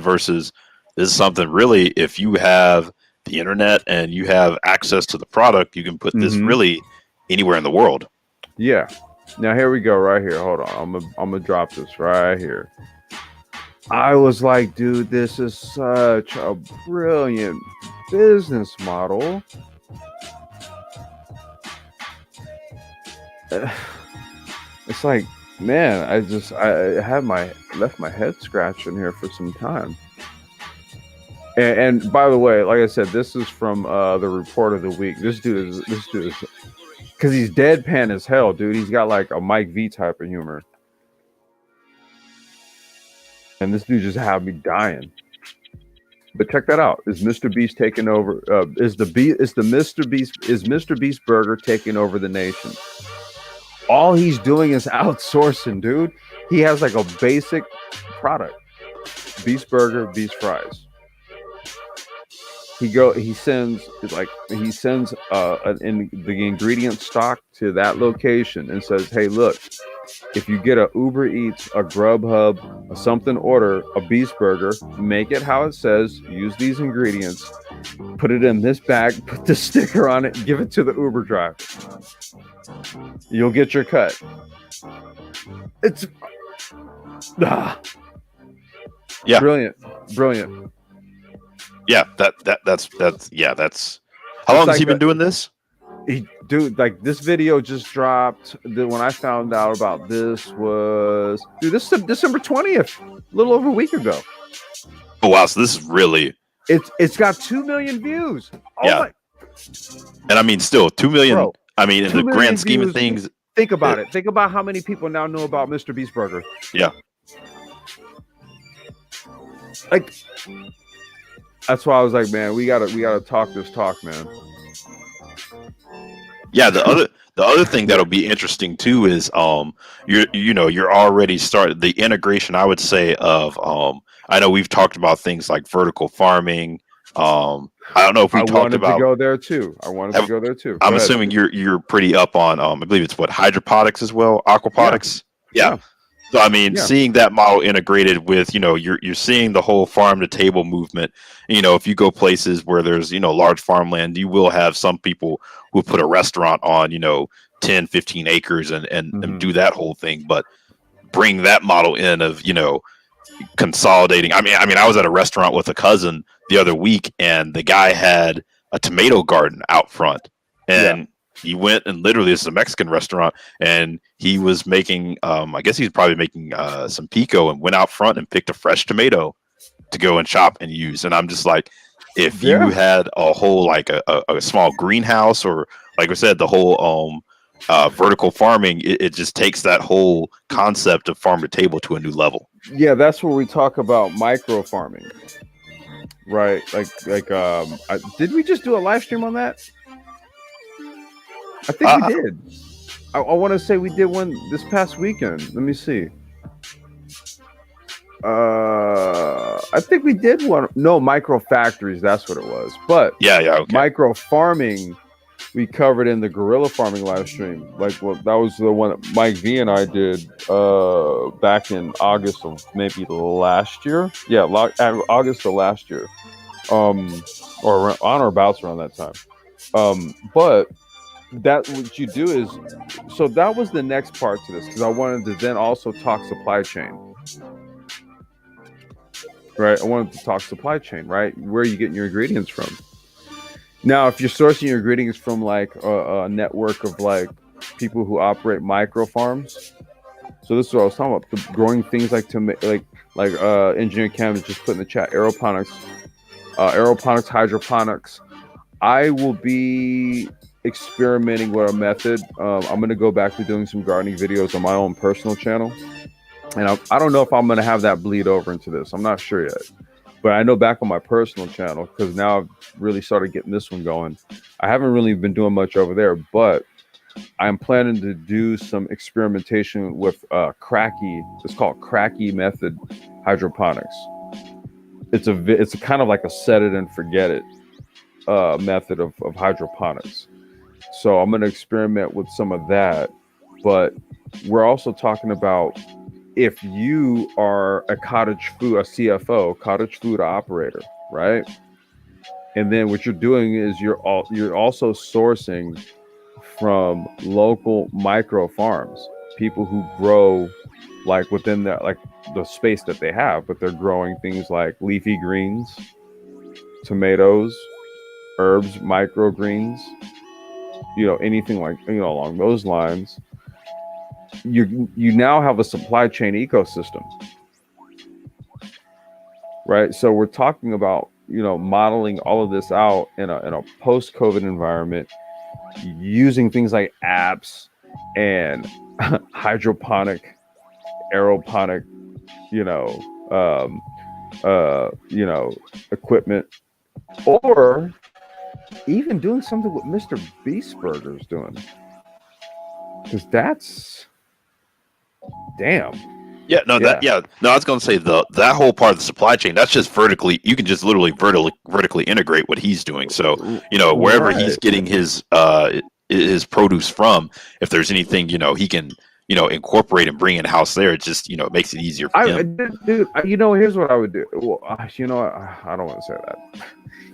versus this is something really, if you have the internet and you have access to the product, you can put this really anywhere in the world. Yeah. Now here we go right here. Hold on. I'm gonna drop this right here. I was like, dude, this is such a brilliant business model. It's like, man, I left my head scratching here for some time. And by the way, like I said, this is from the report of the week. This dude is because he's deadpan as hell, dude. He's got like a Mike V type of humor. And this dude just had me dying. But check that out. Is Mr. Beast taking over? Is Mr. Beast Burger taking over the nation? All he's doing is outsourcing, dude. He has like a basic product: Beast Burger, Beast Fries. He sends the ingredient stock to that location and says, hey, look, if you get a Uber Eats, a Grubhub, a something order, a Beast Burger, make it how it says, use these ingredients, put it in this bag, put the sticker on it, give it to the Uber driver. You'll get your cut. It's yeah, brilliant. Yeah, that's how long has he been doing this? Like this video just dropped. When I found out about this was this is December 20th, a little over a week ago. Oh wow, so this is really it's got 2 million views. Yeah. And I mean still 2 million. Bro, I mean in the grand scheme of things. Think about it. Think about how many people now know about Mr. Beast Burger. Yeah. Like that's why I was like, man, we gotta talk this talk, man. Yeah, the other thing that'll be interesting too is you're already started the integration, I would say, of I know we've talked about things like vertical farming. I don't know if we talked about to go there too. I wanted to go there too. I'm assuming you're pretty up on I believe it's what hydroponics as well, aquaponics. Yeah. So I mean, seeing that model integrated with, you're seeing the whole farm to table movement. If you go places where there's, large farmland, you will have some people who put a restaurant on, 10, 15 acres and do that whole thing. But bring that model in of, consolidating. I mean, I was at a restaurant with a cousin the other week and the guy had a tomato garden out front and he went and literally, this is a Mexican restaurant, and he was making, I guess he's probably making some pico, and went out front and picked a fresh tomato to go and chop and use. And I'm just like, if you had a whole, like a small greenhouse, or like I said, the whole vertical farming, it just takes that whole concept of farm to table to a new level. Yeah, that's where we talk about micro farming, right? Did we just do a live stream on that? I think we did. I want to say we did one this past weekend. Let me see. I think we did one. No, micro factories. That's what it was. But yeah, okay. Micro farming, we covered in the guerrilla farming live stream. Like, well, that was the one that Mike V and I did back in August of maybe last year. Yeah, August of last year, or on or about around that time. But that what you do is, so that was the next part to this, because I wanted to then also talk supply chain. Right, I wanted to talk supply chain. Right, where are you getting your ingredients from? Now, if you're sourcing your ingredients from like a network of like people who operate micro farms, so this is what I was talking about, the growing things like engineering cannabis just put in the chat, aeroponics, hydroponics. I will be experimenting with a method. I'm going to go back to doing some gardening videos on my own personal channel. And I don't know if I'm going to have that bleed over into this. I'm not sure yet. But I know back on my personal channel, because now I've really started getting this one going. I haven't really been doing much over there, but I'm planning to do some experimentation with Cracky. It's called Cracky Method Hydroponics. It's a kind of like a set it and forget it method of hydroponics. So I'm going to experiment with some of that. But we're also talking about, if you are a cottage food, a CFO, cottage food operator, right? And then what you're doing is you're also sourcing from local micro farms, people who grow like within the space that they have, but they're growing things like leafy greens, tomatoes, herbs, microgreens, anything like, along those lines. You now have a supply chain ecosystem, right? So we're talking about, modeling all of this out in a post-COVID environment, using things like apps and hydroponic, aeroponic, equipment, or even doing something what Mr. Beast Burger's doing, because that's damn. Yeah, no, I was going to say that whole part of the supply chain, that's just vertically, you can just literally vertically integrate what he's doing. So, wherever he's getting his produce from, if there's anything, he can, incorporate and bring in house there, it just, it makes it easier for him. Dude, here's what I would do. Well, I don't want to say that,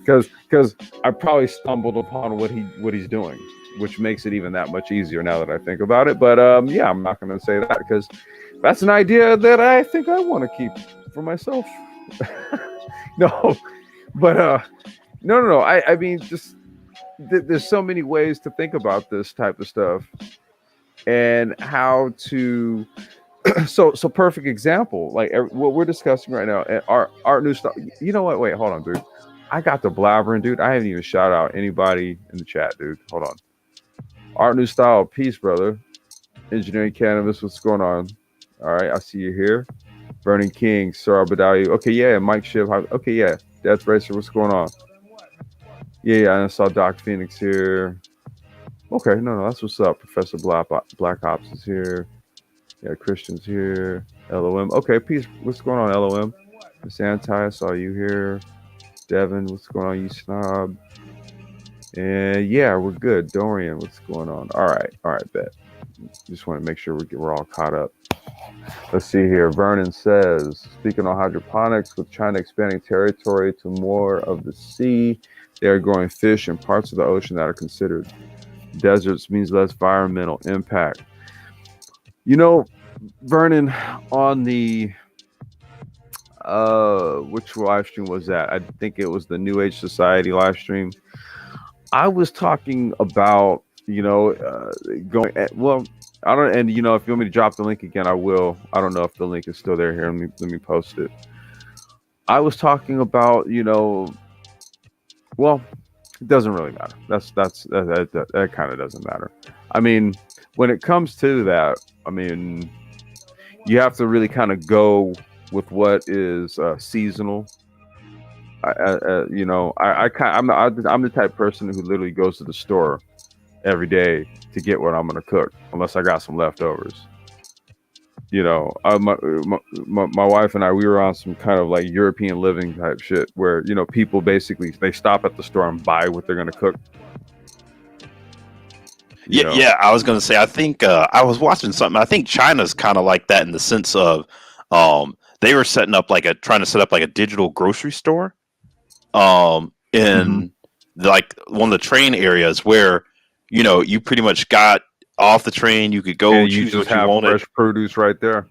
because I probably stumbled upon what he's doing, which makes it even that much easier now that I think about it. But yeah, I'm not going to say that, because that's an idea that I think I want to keep for myself. No. I mean, just there's so many ways to think about this type of stuff, and how to. So perfect example, like what we're discussing right now, and our new stuff. You know what? Wait, hold on, dude. I got the blabbering, dude. I haven't even shout out anybody in the chat, dude. Hold on. Art New Style, peace, brother. Engineering Cannabis, what's going on? All right, I see you here. Burning King, Sir Abadawi. Okay, yeah, Mike Shiv. Okay, yeah. Death Racer, what's going on? Yeah, I saw Doc Phoenix here. Okay, no, that's what's up. Professor Black Ops is here. Yeah, Christian's here. LOM. Okay, peace. What's going on, LOM? Miss Anti, I saw you here. Devin, what's going on, you snob? And yeah, we're good. Dorian, what's going on? All right, bet. Just want to make sure we're all caught up. Let's see here. Vernon says, speaking on hydroponics, with China expanding territory to more of the sea, they are growing fish in parts of the ocean that are considered deserts, means less environmental impact. Vernon, on the which live stream was that? I think it was the New Age Society live stream. I was talking about you know, going well. I don't, and you know, if you want me to drop the link again, I will. I don't know if the link is still there. Here, let me post it. I was talking about, you know, well, it doesn't really matter. That kind of doesn't matter. I mean, when it comes to that, I mean, you have to really kind of go with what is seasonal. You know, I'm the type of person who literally goes to the store every day to get what I'm gonna cook, unless I got some leftovers. You know, my wife and I, we were on some kind of like European living type shit where, you know, people basically they stop at the store and buy what they're gonna cook. Yeah, I was gonna say, I think I was watching something. I think China's kind of like that in the sense of they were trying to set up like a digital grocery store in like one of the train areas where, you know, you pretty much got off the train, you could go And choose you just what you have wanted. fresh produce right there.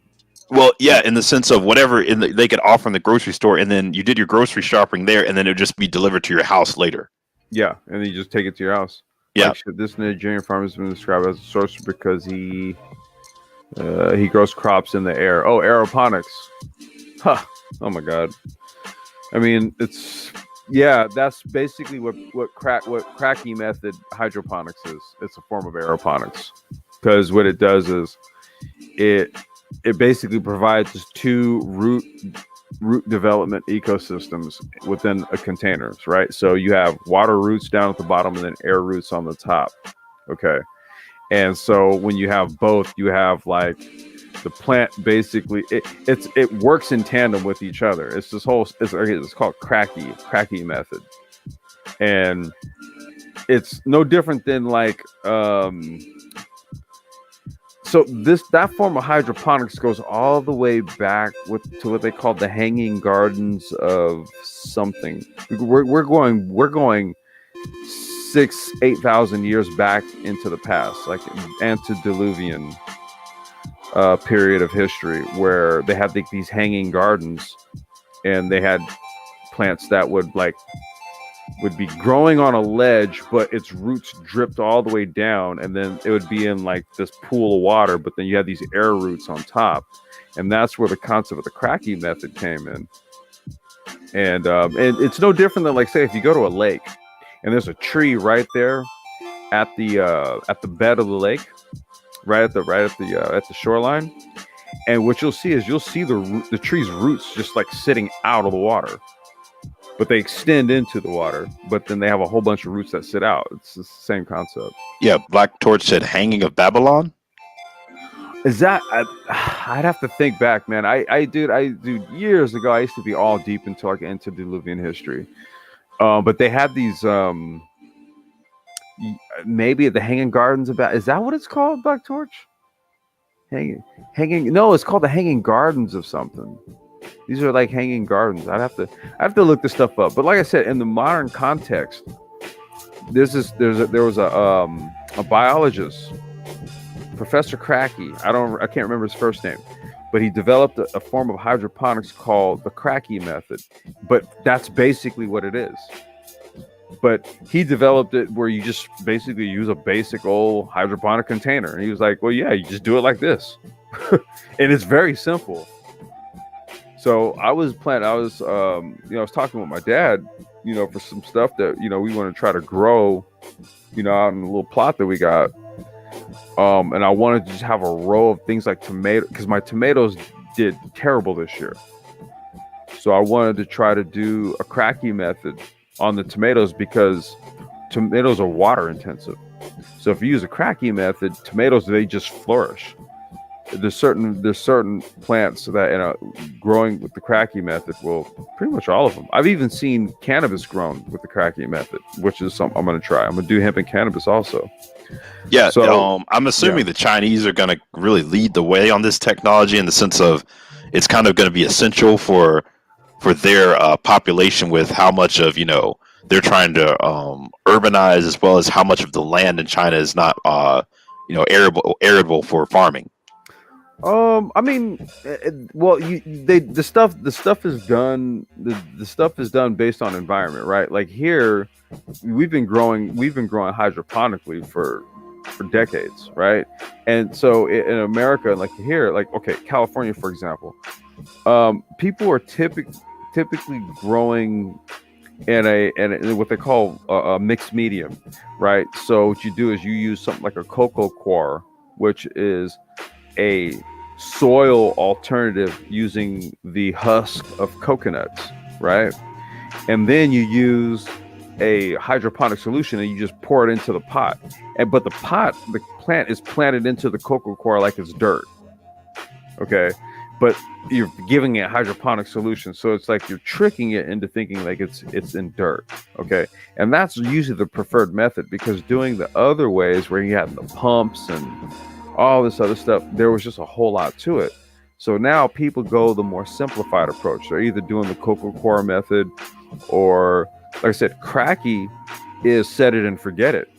Well, yeah, in the sense of whatever they could offer in the grocery store, and then you did your grocery shopping there, and then it would just be delivered to your house later. Yeah, and then you just take it to your house. Yeah. Like, this Nigerian farmer has been described as a sorcerer because he grows crops in the air. Oh, aeroponics. Huh. Oh my god. I mean, that's basically what cracky method hydroponics is. It's a form of aeroponics. Because what it does is it basically provides just two root development ecosystems within a containers, right? So you have water roots down at the bottom and then air roots on the top. Okay. And so when you have both, you have like the plant basically it works in tandem with each other. It's this whole it's called cracky method. And it's no different than like so that form of hydroponics goes all the way back to what they call the hanging gardens of something. We're going 8,000 years back into the past, like antediluvian period of history, where they had these hanging gardens, and they had plants that would be growing on a ledge, but its roots dripped all the way down, and then it would be in like this pool of water, but then you had these air roots on top, and that's where the concept of the cracky method came in. And it's no different than, like, say, if you go to a lake and there's a tree right there at the bed of the lake, right at the shoreline, and what you'll see the tree's roots just like sitting out of the water, but they extend into the water, but then they have a whole bunch of roots that sit out. It's the same concept. Yeah, Black Torch said Hanging of Babylon. Is that? I'd have to think back, man. I years ago, I used to be all deep into like antediluvian history. But they had these maybe the Hanging Gardens about. Is that what it's called, Black Torch? Hanging. No, it's called the Hanging Gardens of something. These are like hanging gardens. I have to look this stuff up. But like I said, in the modern context, there was a biologist, Professor Cracky. I can't remember his first name, but he developed a form of hydroponics called the Cracky method. But that's basically what it is. But he developed it where you just basically use a basic old hydroponic container, and he was like, "Well, yeah, you just do it like this," and it's very simple. So I was talking with my dad, for some stuff that, we want to try to grow, out in a little plot that we got. And I wanted to just have a row of things like tomato, because my tomatoes did terrible this year. So I wanted to try to do a cracky method on the tomatoes, because tomatoes are water intensive. So if you use a cracky method, tomatoes, they just flourish. There's certain plants that growing with the cracky method will, pretty much all of them. I've even seen cannabis grown with the cracky method, which is something I'm going to try. I'm going to do hemp and cannabis also. Yeah, so I'm assuming the Chinese are going to really lead the way on this technology, in the sense of it's kind of going to be essential for their population, with how much of they're trying to urbanize, as well as how much of the land in China is not arable for farming. I mean, the stuff is done. The stuff is done based on environment, right? Like here, we've been growing hydroponically for for decades, right? And so in America, like here, like, okay, California, for example, people are typically growing in what they call a mixed medium, right? So what you do is you use something like a cocoa coir, which is a soil alternative using the husk of coconuts, right? And then you use a hydroponic solution and you just pour it into the pot. But the plant is planted into the cocoa coir like it's dirt. Okay. But you're giving it a hydroponic solution. So it's like you're tricking it into thinking like it's in dirt. Okay. And that's usually the preferred method, because doing the other ways where you have the pumps and all this other stuff, there was just a whole lot to it. So now people go the more simplified approach. They're either doing the cocoa coir method, or like I said, cracky is set it and forget it.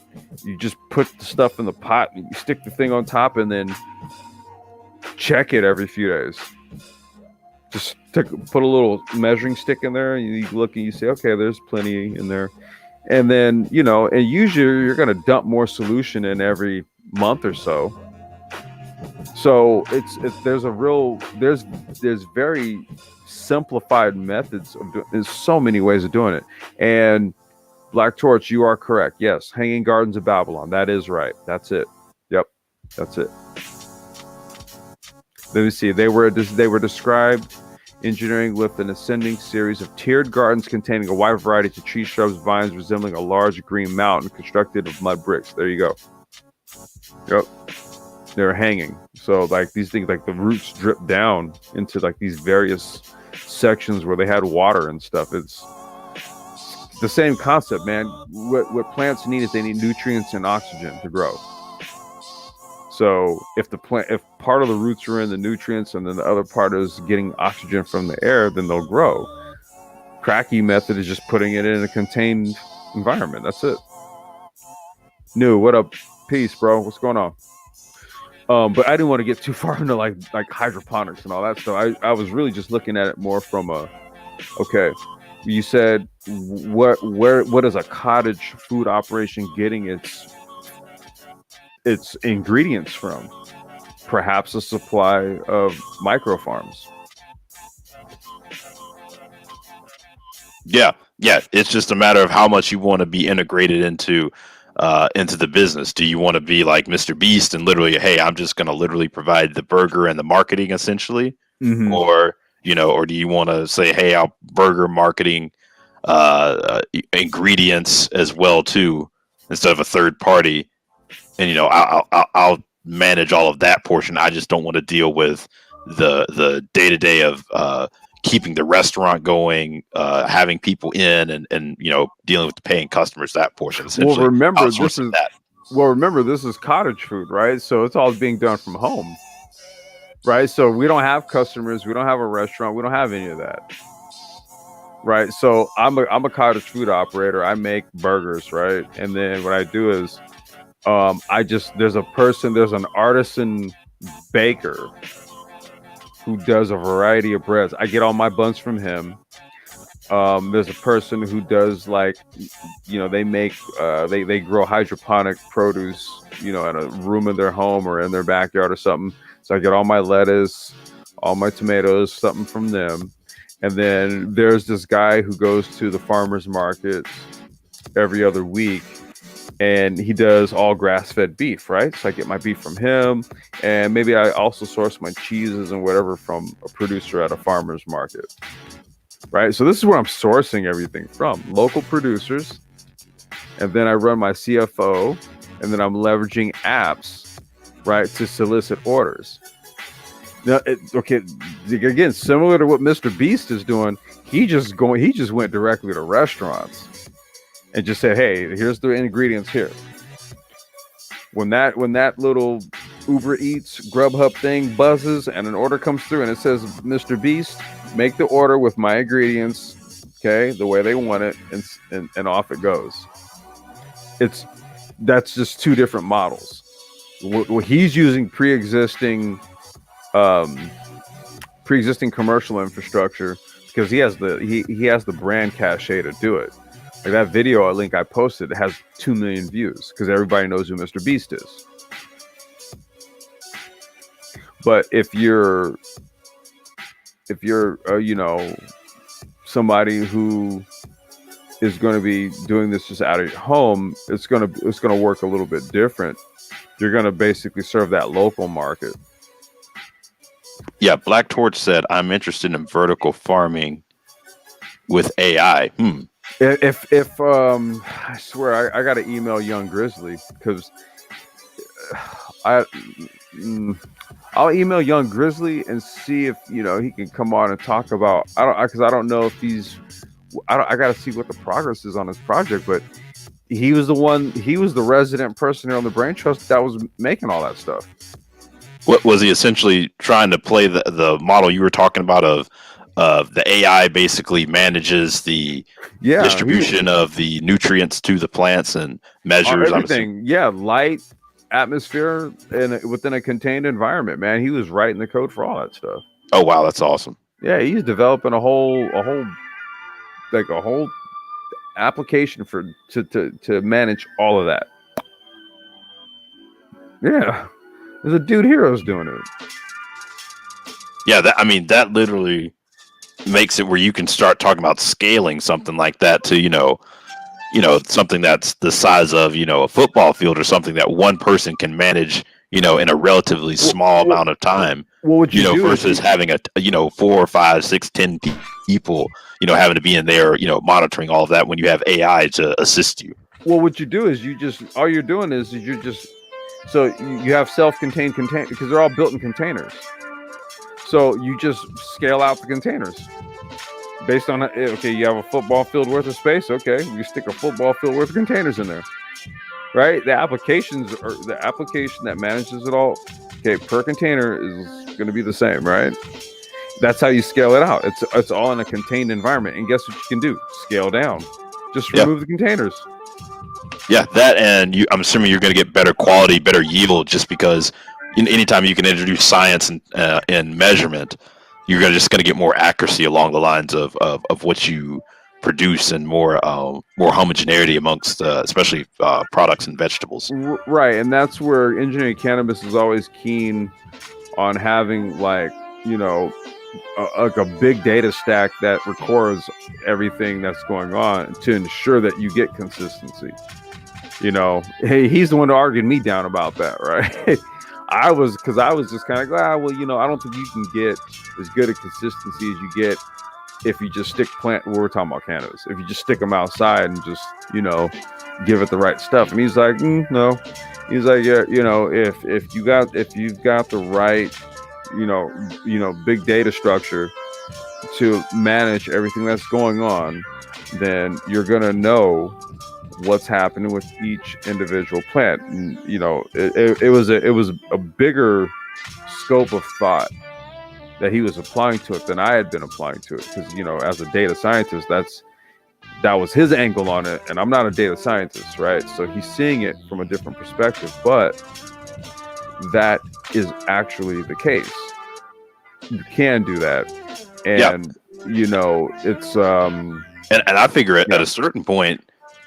You just put the stuff in the pot and you stick the thing on top and then check it every few days. Just put a little measuring stick in there and you look and you say, okay, there's plenty in there. And then, and usually you're going to dump more solution in every month or so. So there's very simplified methods there's so many ways of doing it. And Black Torch, you are correct. Yes, Hanging Gardens of Babylon. That is right. That's it. Yep, that's it. Let me see. They were described engineering with an ascending series of tiered gardens containing a wide variety of trees, shrubs, vines, resembling a large green mountain constructed of mud bricks. There you go. Yep. They're hanging. So like these things, like the roots drip down into like these various sections where they had water and stuff. It's the same concept, man. What plants need is they need nutrients and oxygen to grow. So if part of the roots are in the nutrients and then the other part is getting oxygen from the air, then they'll grow. Cracky method is just putting it in a contained environment. That's it. New, what up? Peace, bro. What's going on? But I didn't want to get too far into like hydroponics and all that stuff. I was really just looking at it more from okay, you said what is a cottage food operation getting its ingredients from? Perhaps a supply of micro farms. Yeah. It's just a matter of how much you want to be integrated into the business. Do you want to be like Mr. Beast and literally, hey, I'm just going to literally provide the burger and the marketing essentially, or do you want to say, hey, I'll burger marketing ingredients as well too, instead of a third party, and I'll manage all of that portion. I just don't want to deal with the day-to-day of keeping the restaurant going, having people in, and dealing with the paying customers. That portion. Well, remember this is cottage food, right? So it's all being done from home, right? So we don't have customers, we don't have a restaurant, we don't have any of that, right? So I'm a cottage food operator. I make burgers, right? And then what I do is there's an artisan baker who does a variety of breads. I get all my buns from him. There's a person who does they make they grow hydroponic produce, at a room in their home or in their backyard or something. So I get all my lettuce, all my tomatoes, something from them. And then there's this guy who goes to the farmers market every other week, and he does all grass-fed beef, right? So I get my beef from him, and maybe I also source my cheeses and whatever from a producer at a farmer's market, right? So this is where I'm sourcing everything from, local producers, and then I run my CFO, and then I'm leveraging apps, right, to solicit orders. Now, again, similar to what Mr. Beast is doing, he just went directly to restaurants and just said, hey, here's the ingredients here. When that little Uber Eats, Grubhub thing buzzes and an order comes through and it says, Mr. Beast, make the order with my ingredients, okay, the way they want it, and off it goes. That's just two different models. What he's using pre-existing commercial infrastructure because he has the brand cachet to do it. Like that video link I posted has 2 million views because everybody knows who Mr. Beast is. But if you're you know, somebody who is going to be doing this just out of your home, it's going to work a little bit different. You're going to basically serve that local market. Yeah, Black Torch said, I'm interested in vertical farming with AI. If I swear I got to email Young Grizzly because I'll email Young Grizzly and see if, you know, he can come on and talk about, because I don't know if I got to see what the progress is on his project, but he was the resident person here on the Brain Trust that was making all that stuff. What was he essentially trying to play the model you were talking about of the AI basically manages the distribution of the nutrients to the plants and measures everything. Yeah, light, atmosphere, and within a contained environment. Man, he was writing the code for all that stuff. Oh wow, that's awesome. Yeah, he's developing a whole application to manage all of that. Yeah, there's a dude heroes doing it. Yeah, that literally makes it where you can start talking about scaling something like that to, you know, something that's the size of, you know, a football field or something that one person can manage, you know, in a relatively small amount of time. What would you do versus having 4, 5, 6, 10 people, you know, having to be in there, you know, monitoring all of that when you have AI to assist you. Well, what you do is all you're doing is so you have self-contained containers because they're all built in containers. So you just scale out the containers based on okay, you have a football field worth of space. Okay, you stick a football field worth of containers in there, right? The application that manages it all, okay, per container is going to be the same, right? That's how you scale it out. It's all in a contained environment. And guess what you can do? Scale down. Just remove the containers. Yeah, that, and I'm assuming you're going to get better quality, better yield, just because anytime you can introduce science and measurement, you're just going to get more accuracy along the lines of what you produce and more homogeneity amongst especially products and vegetables. Right, and that's where engineering cannabis is always keen on having, like, you know, a big data stack that records everything that's going on to ensure that you get consistency. You know, hey, he's the one who argued me down about that, right? I was just kind of like, well, you know, I don't think you can get as good a consistency as you get if you just stick we're talking about cannabis. If you just stick them outside and just, you know, give it the right stuff. And he's like, no. He's like, yeah, you know, if you've got the right, you know, big data structure to manage everything that's going on, then you're gonna know what's happening with each individual plant. And, you know, it was a bigger scope of thought that he was applying to it than I had been applying to it, because, you know, as a data scientist, that was his angle on it, and I'm not a data scientist, right? So he's seeing it from a different perspective, but that is actually the case. You can do that, and you know, it's and I figure at a certain point,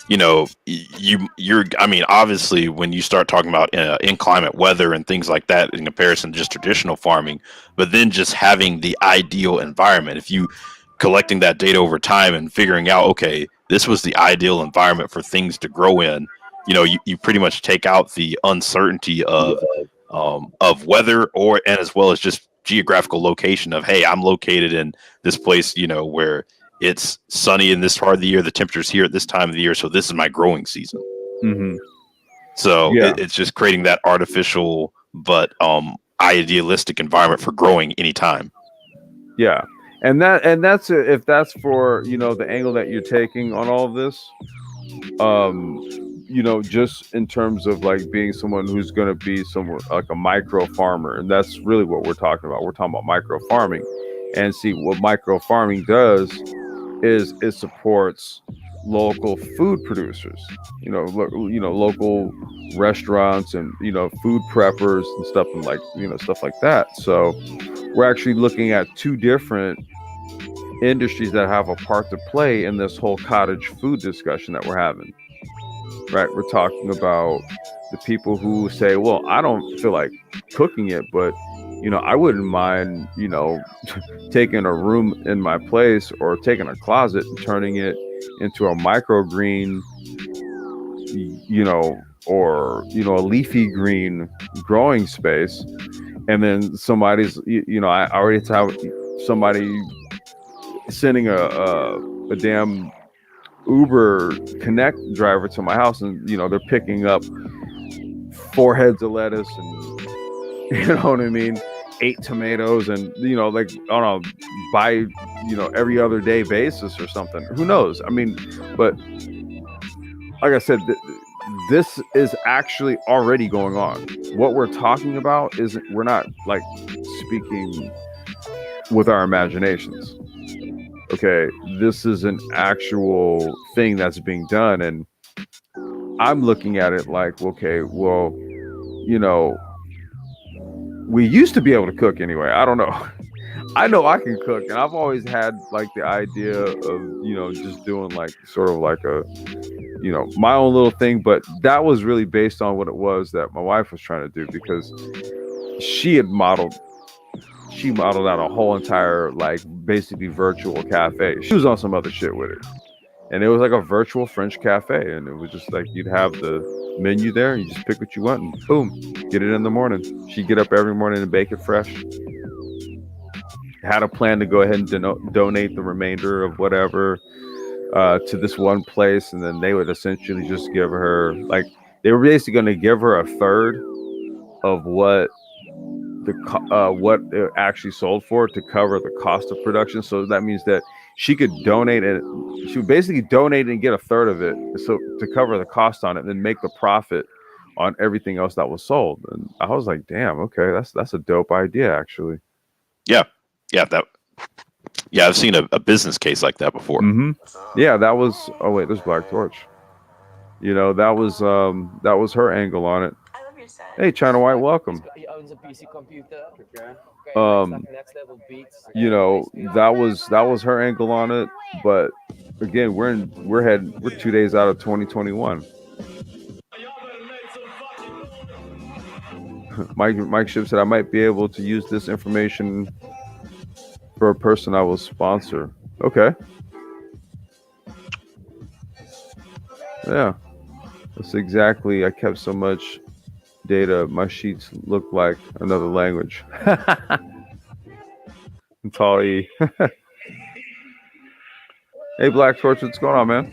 you know, you're I mean, obviously when you start talking about inclement weather and things like that in comparison to just traditional farming, but then just having the ideal environment, if you collecting that data over time and figuring out, okay, this was the ideal environment for things to grow in, you know, you pretty much take out the uncertainty of weather and as well as just geographical location of, hey, I'm located in this place, you know, where it's sunny in this part of the year, the temperature's here at this time of the year, so this is my growing season. Mm-hmm. So it's just creating that artificial but idealistic environment for growing anytime. Yeah. And that's if that's for, you know, the angle that you're taking on all of this, you know, just in terms of like being someone who's going to be somewhere like a micro farmer, and that's really what we're talking about. We're talking about micro farming, and see what micro farming does is it supports local food producers, you know, local restaurants and, you know, food preppers and stuff, and like, you know, stuff like that. So we're actually looking at two different industries that have a part to play in this whole cottage food discussion that we're having. Right? We're talking about the people who say, well, I don't feel like cooking it, but I wouldn't mind, taking a room in my place or taking a closet and turning it into a microgreen, or a leafy green growing space. And then somebody's, I already have somebody sending a damn Uber Connect driver to my house, and they're picking up 4 heads of lettuce, and you know what I mean, 8 tomatoes, and like on a by every other day basis or something. Who knows? I mean, but like I said, this is actually already going on. What we're talking about isn't. We're not like speaking with our imaginations. Okay, this is an actual thing that's being done, and I'm looking at it like, okay, well, we used to be able to cook anyway. I don't know. I know I can cook, and I've always had like the idea of just doing like sort of like a my own little thing, but that was really based on what it was that my wife was trying to do, because she modeled out a whole entire like basically virtual cafe. She was on some other shit with it, and it was like a virtual French cafe, and it was just like you'd have the menu there, and you just pick what you want, and boom, get it in the morning. She'd get up every morning and bake it fresh. Had a plan to go ahead and donate the remainder of whatever to this one place, and then they would essentially just give her, like, they were basically going to give her a third of what it actually sold for to cover the cost of production. So that means that she could donate it. She would basically donate and get a third of it, so to cover the cost on it, and then make the profit on everything else that was sold. And I was like, damn, okay, that's a dope idea, actually. Yeah, I've seen a business case like that before. Mm-hmm. Yeah, that was. Oh wait, there's Black Torch. That was her angle on it. I love your set. Hey, China White, welcome. He owns a PC computer. That was her angle on it. But again, we're 2 days out of 2021. Mike Ship said I might be able to use this information for a person I will sponsor. Okay. Yeah. That's exactly. I kept so much data, my sheets look like another language. Tall E. Hey, Black Torch, what's going on, man?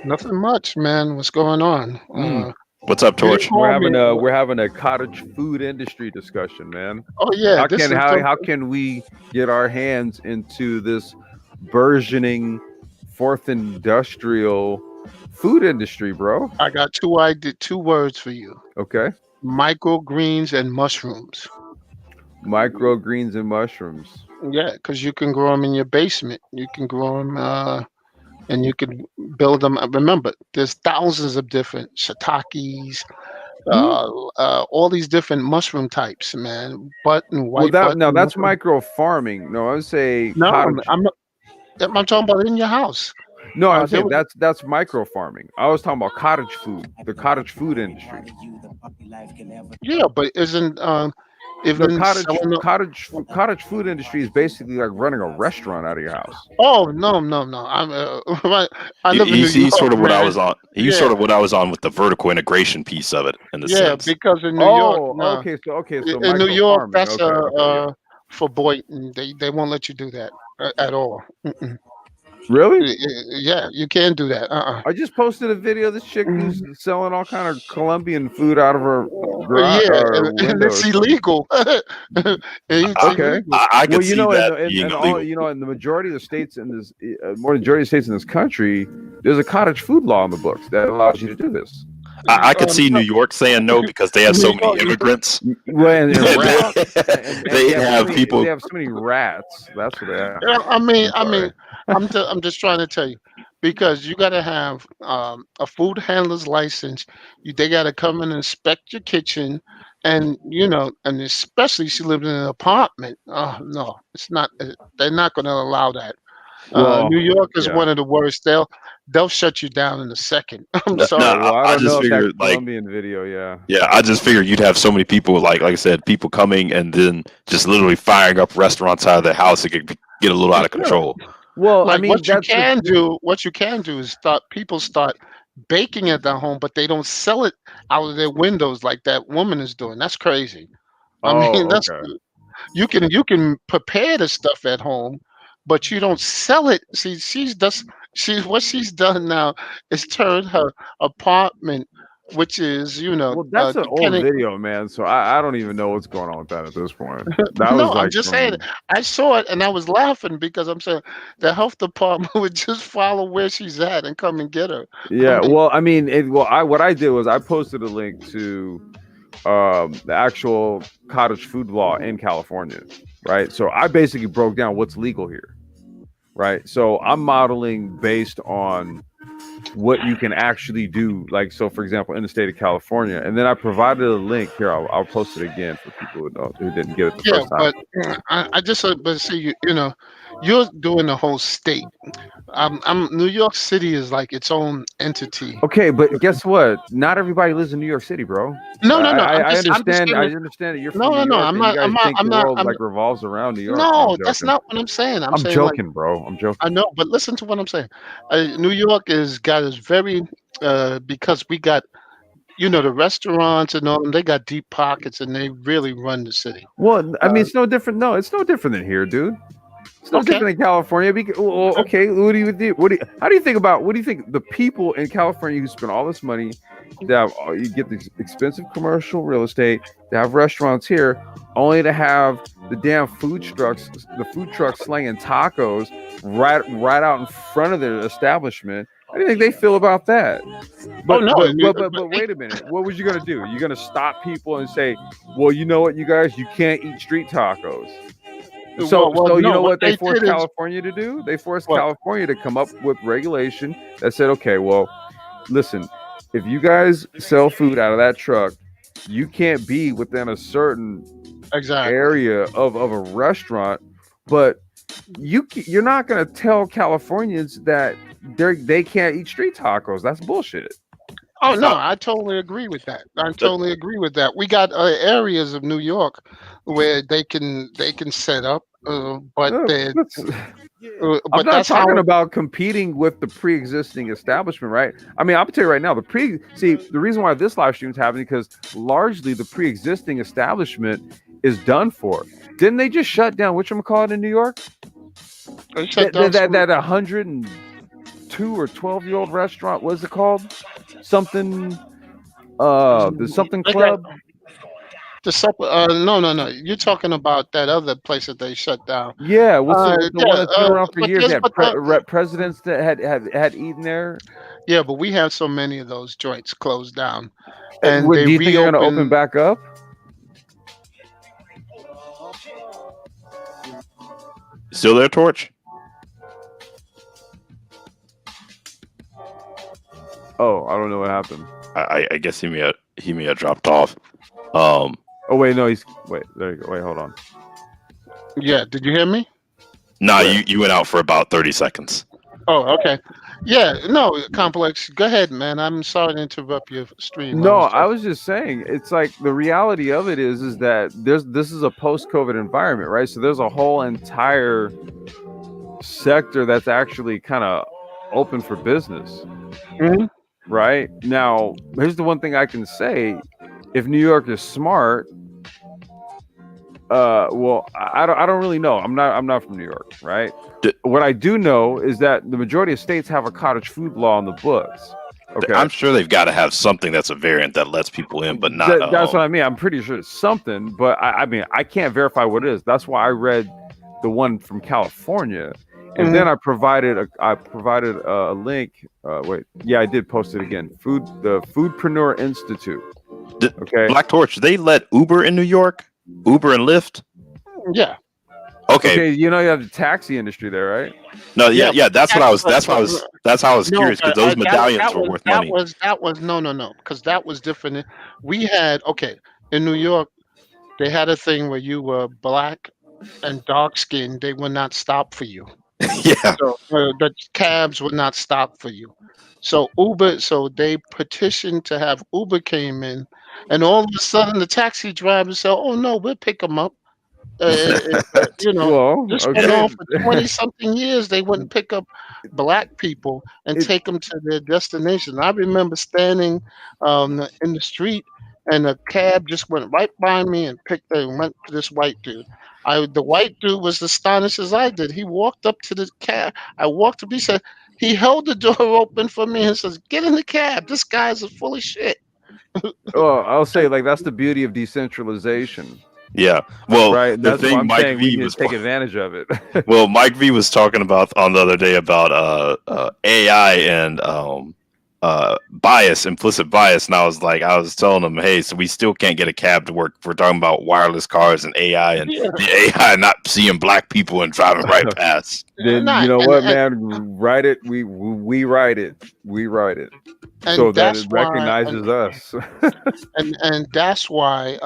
Nothing much, man. What's going on? What's up, Torch? We're having a cottage food industry discussion, man. Oh yeah. How can we get our hands into this burgeoning fourth industrial food industry, bro? I got two words for you. Okay. Microgreens and mushrooms. Microgreens and mushrooms. Yeah, because you can grow them in your basement. You can grow them, and you can build them. Remember, there's thousands of different shiitakes, all these different mushroom types, man. White button. Now that's micro farming. No, I would say No, cottage. I'm talking about in your house. No, I'm saying that's micro farming. I was talking about cottage food, the cottage food industry. Yeah, but isn't the cottage food industry is basically like running a restaurant out of your house. Oh no! I'm I live in New York, he's sort of what I man. was on. He's sort of what I was on with the vertical integration piece of it. In the sense. Because in New York, okay. So in New York, farming. that's okay. for Boynton. They won't let you do that at all. Mm-mm. Really? Yeah, you can't do that. I just posted a video of this chick who's selling all kind of Colombian food out of her garage. And it's illegal. Okay. Illegal. I can see that being illegal. In the majority of the states in this, majority of states in this country, there's a cottage food law in the books that allows you to do this. I could see New York saying no because they have so many immigrants. Well, and rats. They have people. They have so many rats. That's what they have. I mean, I'm just trying to tell you, because you got to have a food handler's license. They got to come and inspect your kitchen, and and especially if you live in an apartment. Oh no, it's not. They're not going to allow that. Well, New York is yeah. one of the worst. They'll shut you down in a second. I'm No, sorry. Well, I I don't just know if that figured like Colombian video, yeah. yeah, I just figured you'd have so many people like I said, people coming and then just literally firing up restaurants out of their house. It could get a little out of Sure. control. Well, I Like mean, that's the what you can do is start baking at their home, but they don't sell it out of their windows like that woman is doing. That's crazy. I mean, oh, that's okay. you can prepare the stuff at home, but you don't sell it. See, she's what she's done now is turned her apartment, which is Well, that's an old depending. video, man. So I don't even know what's going on with that at this point. That No, was I'm like just saying. from I saw it and I was laughing because I'm saying the health department would just follow where she's at and come and get her. I yeah. mean, Well, I mean, I what I did was I posted a link to the actual cottage food law in California, right? So I basically broke down what's legal here, right? So I'm modeling based on what you can actually do. Like, so for example, in the state of California, and then I provided a link here. I'll post it again for people who didn't get it the yeah, first time. but I just but see you're doing the whole state. New York City is like its own entity. Okay, but guess what? Not everybody lives in New York City, bro. No. I I'm just understand. saying I that. understand that you're No, from New no, no. York I'm and you not. guys think I'm the not. world like revolves around New York. No, I'm No, that's joking. not what I'm saying. I'm I'm saying like joking, bro. I'm joking. I know, but listen to what I'm saying. New York is got is very because we got the restaurants and all them. They got deep pockets and they really run the city. Well, I mean, Uh, it's no different. No, it's no different than here, dude. It's no okay. different than California. Well, okay, what do you do? How do you think about? What do you think the people in California who spend all this money to have? You get this expensive commercial real estate to have restaurants here, only to have the damn the food trucks slinging tacos right out in front of their establishment. How do you think they feel about that? Oh But no, but but but but, but wait a minute. What was you gonna do? You're gonna stop people and say, well, you know what, you guys, you can't eat street tacos. So you no. know What what they they forced did is California to do? They forced what California to come up with regulation that said, okay, well, listen, if you guys sell food out of that truck, you can't be within a certain exactly. area of a restaurant, but you're not going to tell Californians that they can't eat street tacos. That's bullshit. Oh no, Uh, I totally agree with that. I that- totally agree with that. We got areas of New York where they can set up, but they That's I'm but not that's how talking about competing with the pre-existing establishment, right? I mean, I'll tell you right now, the reason why this live stream is happening because largely the pre-existing establishment is done for. Didn't they just shut down whatchamacallit in New York? they shut down some. That 102 or 12-year-old restaurant, what's it called? Something the something They got club. no. You're talking about that other place that they shut down. Yeah, what's the one Yeah, that's been around for but years? They there's had but the, presidents that had eaten there. yeah, but we have so many of those joints closed down, and they Do you think they're going to open reopen. back up? Still there, Torch? Oh, I don't know what happened. I guess he may have dropped off. Oh wait, no, wait. There you go. Wait, hold on. Yeah, did you hear me? Nah, Yeah. you went out for about 30 seconds. Oh, okay. Yeah, no, Complex. Go ahead, man. I'm sorry to interrupt your stream. No, I was just saying, it's like the reality of it is that this is a post-COVID environment, right? So there's a whole entire sector that's actually kind of open for business, Mhm. right? Now, here's the one thing I can say: if New York is smart, well, I don't really know. I'm not from New York, right? What I do know is that the majority of states have a cottage food law on the books. Okay, I'm sure they've got to have something that's a variant that lets people in, but not. That's what I mean. I'm pretty sure it's something, but I mean, I can't verify what it is. That's why I read the one from California, and then I provided a link. Wait, yeah, I did post it again. The Foodpreneur Institute. Okay, Black Torch. They let Uber in New York. Uber and Lyft. Yeah. Okay. you know you have the taxi industry there, right? No, yeah. Yeah, That's what I was. That's how I was no, curious because those medallions were worth money. that was no, because that was different. We had in New York, they had a thing where you were black and dark skinned, they would not stop for you. Yeah. So the cabs would not stop for you. So they petitioned to have Uber came in, and all of a sudden the taxi driver said, "Oh no, we'll pick them up." You know, Well, this went okay. on for 20 something years. They wouldn't pick up black people and It, take them to their destination. I remember standing in the street, and a cab just went right by me and went to this white dude. The white dude was astonished as I did. He walked up to the cab. I walked up. He said he held the door open for me and says, "Get in the cab. This guy's full of shit." well, I'll say like that's the beauty of decentralization, Yeah. Well, right? And the that's why thing I'm Mike saying we V need was to take advantage of it. well, Mike V was talking about on the other day about AI and bias, implicit bias, and I was telling him, hey, so we still can't get a cab to work. We're talking about wireless cars and AI, and Yeah, the AI not seeing black people and driving right past. Then you not, know and, what, and man? Write it. We write it. We write it so and that that's it why. recognizes us. And that's why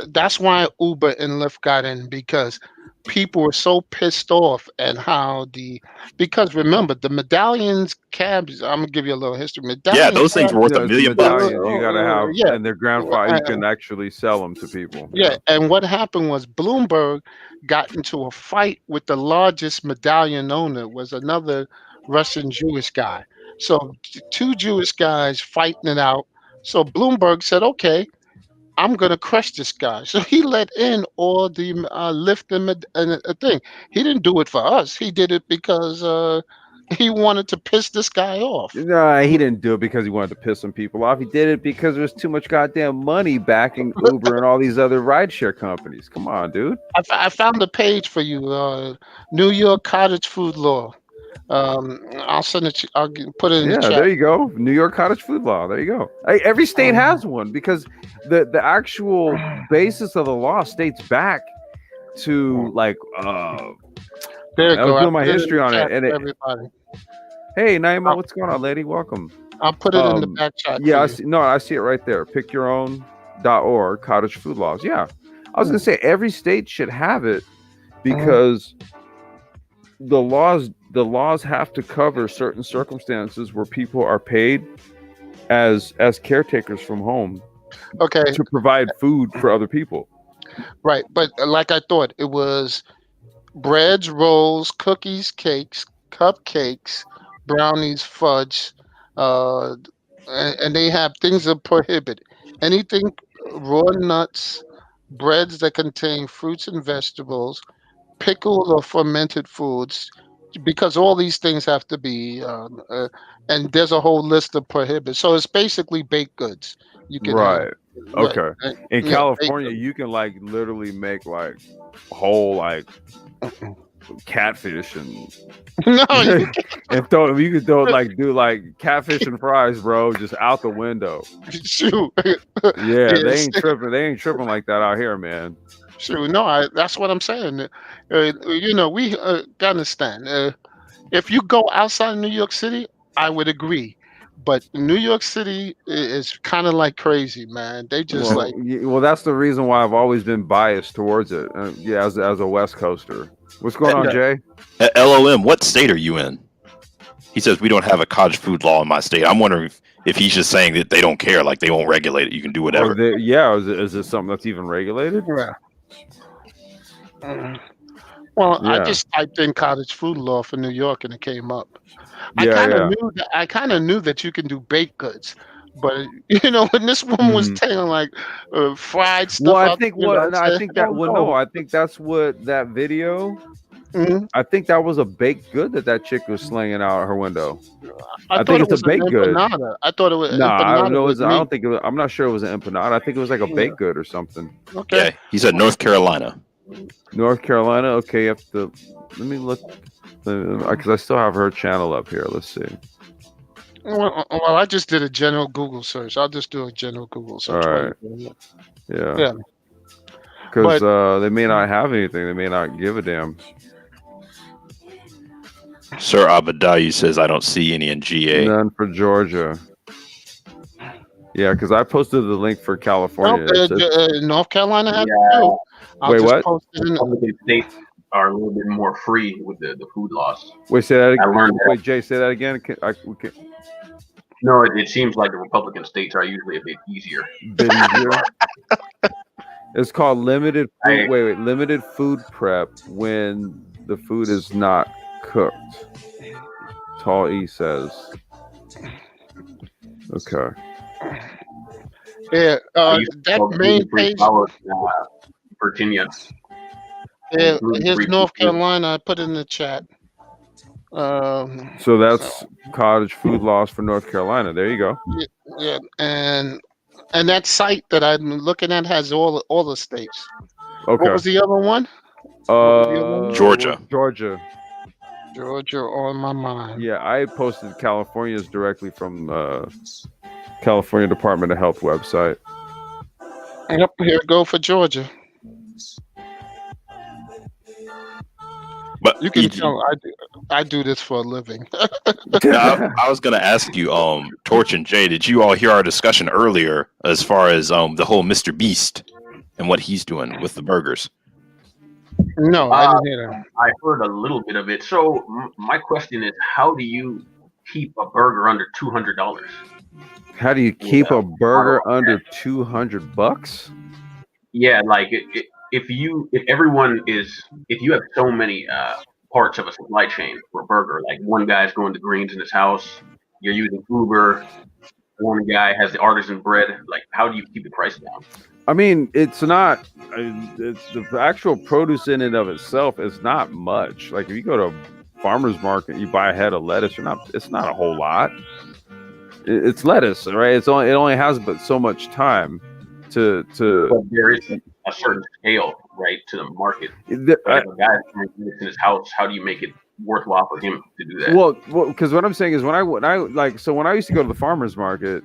that's why Uber and Lyft got in, because people were so pissed off at how because remember the medallions cabs. I'm gonna give you a little history. Yeah, Medallion those things cabs, were worth No, $1 it's the million. medallions you gotta have, yeah, and their grandfather. You can actually sell them to people. yeah. And what happened was Bloomberg got into a fight with the largest medallion owner, was another Russian Jewish guy. So two Jewish guys fighting it out. So Bloomberg said, "Okay, I'm gonna crush this guy." So he let in all the lift and a thing. He didn't do it for us. He did it because he wanted to piss this guy off. No, he didn't do it because he wanted to piss some people off. He did it because there's too much goddamn money backing Uber and all these other rideshare companies. Come on, dude. I found the page for you. New York cottage food law. I'll send it. Put it in the Yeah, chat. there you go. New York cottage food law. There you go. Hey, every state has one because the actual basis of the law states back to like There you I was go. I doing my put it in history the on it, chat and for it. everybody. Hey, Naima, I'll, what's going on, lady? Welcome. I'll put it in the back chat for Yeah, I you. see. No, I see it right there. Pickyourown.org, cottage food laws. Yeah, I was gonna say every state should have it because the laws have to cover certain circumstances where people are paid as caretakers from home Okay, to provide food for other people. right. But like I thought, it was breads, rolls, cookies, cakes, cupcakes, brownies, fudge, uh, and they have things that prohibit anything raw nuts, breads that contain fruits and vegetables, pickled or fermented foods, because all these things have to be, and there's a whole list of prohibits. So it's basically baked goods. You can have, Right. right? Okay. In Yeah, baked California, you can like literally make like whole like catfish and no, you and throw you could throw like do like catfish and fries, bro, just out the window. shoot. Yeah, they Yes. ain't tripping. They ain't tripping like that out here, man. Sure, no, that's what I'm saying. We gotta understand. If you go outside New York City, I would agree, but New York City is kind of like crazy, man. They just Well, like, well, that's the reason why I've always been biased towards it. Yeah, as a West Coaster. What's going on, yeah, Jay? LOM, what state are you in? He says we don't have a cottage food law in my state. I'm wondering if he's just saying that they don't care, like they won't regulate it. You can do whatever. Yeah, is this something that's even regulated? yeah. Well, I Yeah, just typed in cottage food law for New York and it came up. I yeah, kind of yeah. knew that you can do baked goods, but when this woman was Mhm. telling like fried Well, stuff I out the think window, I what no, I said, think that hell well, no, no. I think that's what that video. Mhm. I think that was a baked good that chick was slinging out her window. I I thought think it it's a was an baked good. empanada. I thought it was No, I don't empanada know. with I meat. don't think it was, I'm not sure it was an empanada. I think it was like a Yeah. baked good or something. Okay. Yeah, he said North Carolina. North Carolina. Okay, you have to let me look because I still have her channel up here. Let's see. Well, I just did a general Google search. I'll just do a general Google All search while right. you're doing it. Yeah. Yeah. Because But they may not have anything. They may not give a damn. Sir Abadayu says I don't see any in GA. None for Georgia. Yeah, because I posted the link for California. North Carolina has Yeah. it too. I'll Wait, just what? post it in. Republican states. are a little bit more free with the food laws. Wait, say that I again. learned that. Wait, Jay, say that again. No, it seems like the Republican states are usually a bit easier. It's called limited food. Wait, limited food prep when the food is not cooked. Tall E says. Okay. Yeah, that main page. Virginia. Yeah, here's North Carolina. I put in the chat. So that's cottage food laws for North Carolina. There you go. Yeah, and that site that I'm looking at has all the states. Okay. What was the other one? Georgia. Georgia on my mind. Yeah, I posted California's directly from California Department of Health website. Yep, here go for Georgia. But you can tell I do this for a living. I was going to ask you, Torch and Jay, did you all hear our discussion earlier as far as the whole Mr. Beast and what he's doing with the burgers? No, I didn't hear that. I heard a little bit of it. So my question is, how do you keep a burger under $200? How do you keep a burger under $200? Yeah, like if you have so many parts of a supply chain for a burger, like one guy's going to greens in his house, you're using Uber, one guy has the artisan bread, like how do you keep the price down? I mean, it's the actual produce in and of itself is not much. Like if you go to a farmer's market, you buy a head of lettuce, it's not a whole lot. It's lettuce, right? It only has but so much time to. But there is a certain scale, right, to the market. If a guy's in his house, how do you make it worthwhile for him to do that? Well, because what I'm saying is when I used to go to the farmer's market,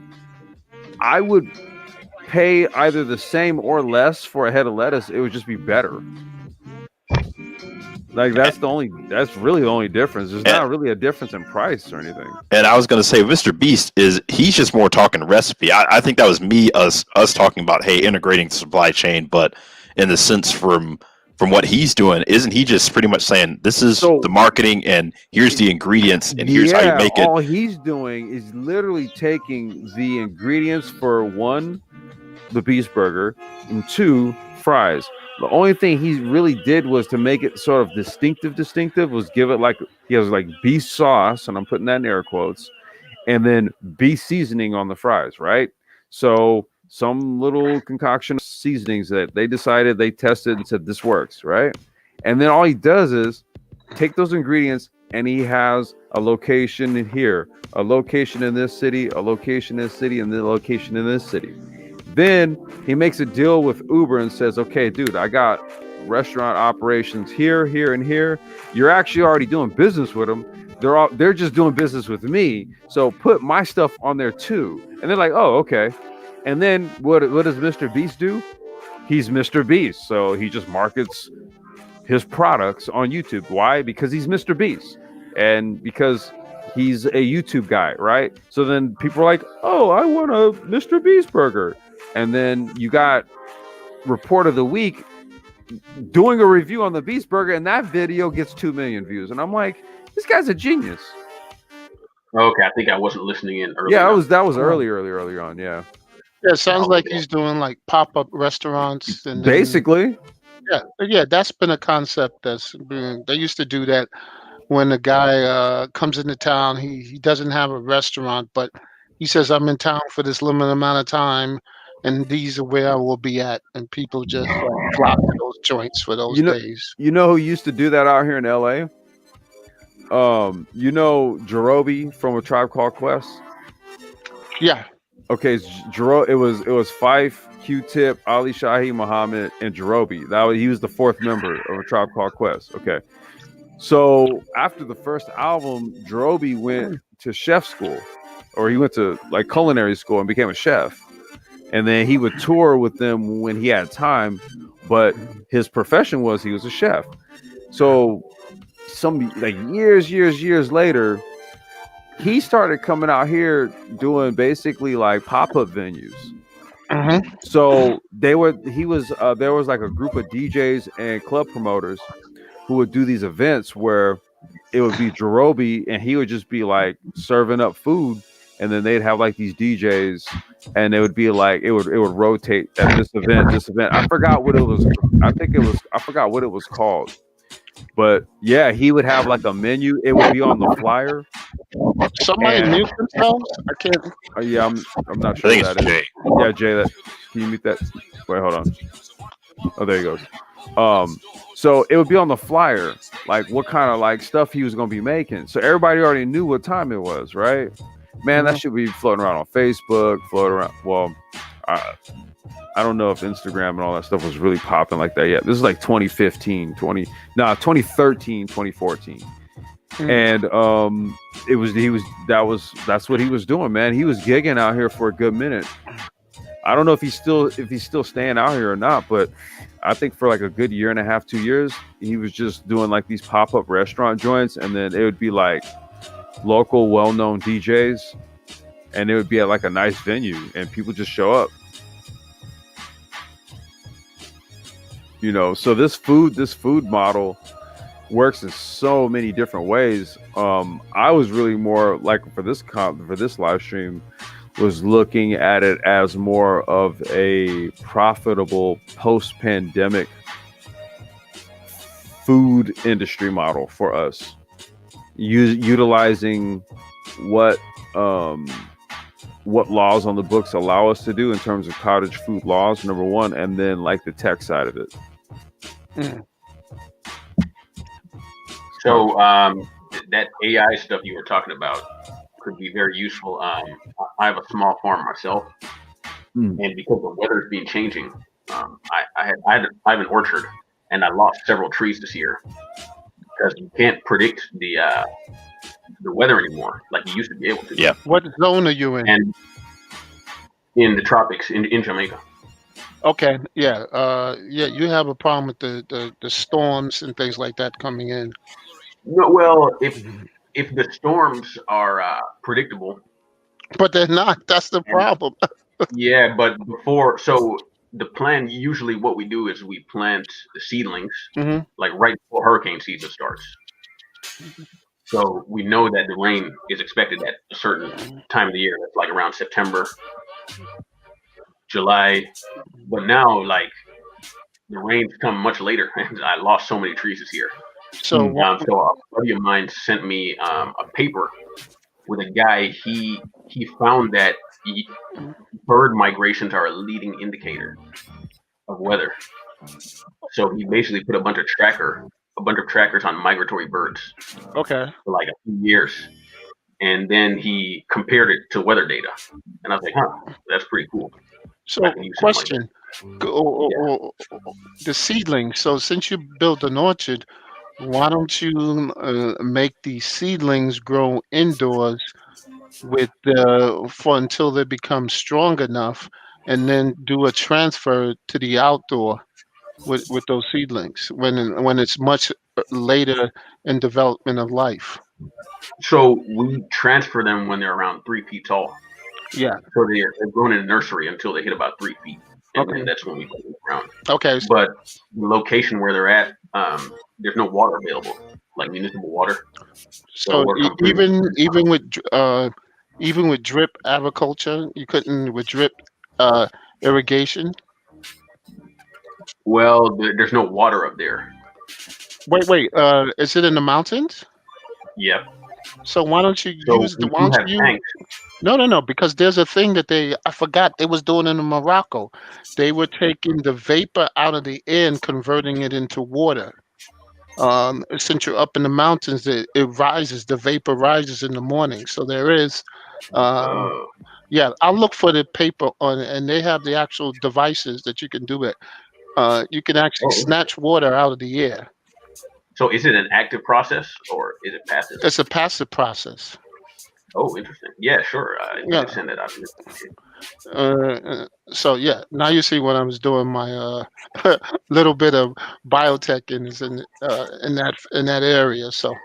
I would pay either the same or less for a head of lettuce. It would just be better. Like that's really the only difference. There's not really a difference in price or anything. And I was going to say, Mr. Beast he's just more talking recipe. I think that was us talking about, hey, integrating the supply chain, but in the sense from what he's doing, isn't he just pretty much saying this is the marketing and here's the ingredients and here's how you make it? All he's doing is literally taking the ingredients for one, the Beast Burger, and two, fries. The only thing he really did was to make it sort of distinctive was give it he has beef sauce, and I'm putting that in air quotes, and then beef seasoning on the fries, right? So some little concoction of seasonings that they decided, they tested and said this works, right? And then all he does is take those ingredients and he has a location in here, a location in this city, a location in this city, and then a location in this city. Then he makes a deal with Uber and says, okay, dude, I got restaurant operations here, here, and here. You're actually already doing business with them. They're just doing business with me. So put my stuff on there too. And they're like, oh, okay. And then what does Mr. Beast do? He's Mr. Beast. So he just markets his products on YouTube. Why? Because he's Mr. Beast. And because he's a YouTube guy, right? So then people are like, oh, I want a Mr. Beast burger. And then you got Report of the Week doing a review on the Beast Burger, and that video gets 2 million views. And I'm like, this guy's a genius. Okay, I think I wasn't listening in earlier. Yeah, that was early on. Yeah. Yeah, it sounds like he's doing like pop-up restaurants and basically. Yeah, that's been a concept they used to do that when a guy comes into town. He doesn't have a restaurant, but he says, I'm in town for this limited amount of time, and these are where I will be at. And people just flock to those joints for those days. You know who used to do that out here in LA? Jerobi from A Tribe Called Quest? Yeah. Okay, it was Fife, Q-Tip, Ali Shahi, Muhammad, and Jerobi. He was the fourth member of A Tribe Called Quest. Okay. So after the first album, Jerobi went to chef school, or he went to culinary school and became a chef. And then he would tour with them when he had time, but his profession was he was a chef. So some years later, he started coming out here doing basically pop-up venues. Mm-hmm. So there was a group of DJs and club promoters who would do these events where it would be Jerobi and he would just be like serving up food, and then they'd have like these DJs, and it would be like it would rotate at this event, this event. I forgot what it was. I forgot what it was called. But yeah, he would have like a menu. It would be on the flyer. Somebody And mute themselves. I can't. yeah, I'm not I sure think who it's that is. Jay. Yeah, Jay, that can you mute that? Wait, hold on. Oh, there he goes. So it would be on the flyer, like what kind of like stuff he was gonna be making. So everybody already knew what time it was, right? Man, that should be floating around on Facebook, floating around. Well, I don't know if Instagram and all that stuff was really popping like that yet. This is like 2015, 2013, 2014. And that's what he was doing, man. He was gigging out here for a good minute. I don't know if he's still staying out here or not, but I think for like a good year and a half, 2 years, he was just doing like these pop-up restaurant joints, and then it would be like local well-known DJs, and it would be at like a nice venue, and people just show up. You know, so this food model works in so many different ways. I was really more like for this live stream was looking at it as more of a profitable post-pandemic food industry model for us, utilizing what laws on the books allow us to do in terms of cottage food laws, number one, and then like the tech side of it. So that AI stuff you were talking about could be very useful. I have a small farm myself, and because the weather's been changing, I have an orchard, and I lost several trees this year because you can't predict the weather anymore like you used to be able to. Yeah. What zone are you in? And in the tropics in Jamaica. Okay, yeah, you have a problem with the storms and things like that coming in. No, well, if the storms are predictable, but they're not. That's the problem. Yeah, but so the plan, usually what we do is we plant the seedlings like right before hurricane season starts. So we know that the rain is expected at a certain time of the year. That's like around September, July. But now, like, the rains come much later, and I lost so many trees this year. So a buddy of mine sent me a paper with a guy. He found that bird migrations are a leading indicator of weather. So he basically put a bunch of trackers on migratory birds. Okay. For like a few years, and then he compared it to weather data, and I was like, "Huh, that's pretty cool." So, question: the seedlings. So, since you built an orchard, why don't you make the seedlings grow indoors for until they become strong enough, and then do a transfer to the outdoor with those seedlings when it's much later in development of life? So we transfer them when they're around 3 feet tall. Yeah. So they're grown in a nursery until they hit about 3 feet, and then that's when we put them around. Okay. But the location where they're at, there's no water available, like municipal water. So even with drip agriculture, you couldn't with drip irrigation. Well, there's no water up there. Wait. Is it in the mountains? Yep. So why don't you use the tanks? No, because there's a thing that I forgot they was doing in Morocco. They were taking the vapor out of the air and converting it into water. Since you're up in the mountains, it rises. The vapor rises in the morning. So there is, yeah. I'll look for the paper on it, and they have the actual devices that you can do it. You can actually snatch water out of the air. So is it an active process or is it passive? It's a passive process. Oh, interesting. Yeah, sure. You can send that out. So yeah, now you see what I was doing. My little bit of biotech in that area. So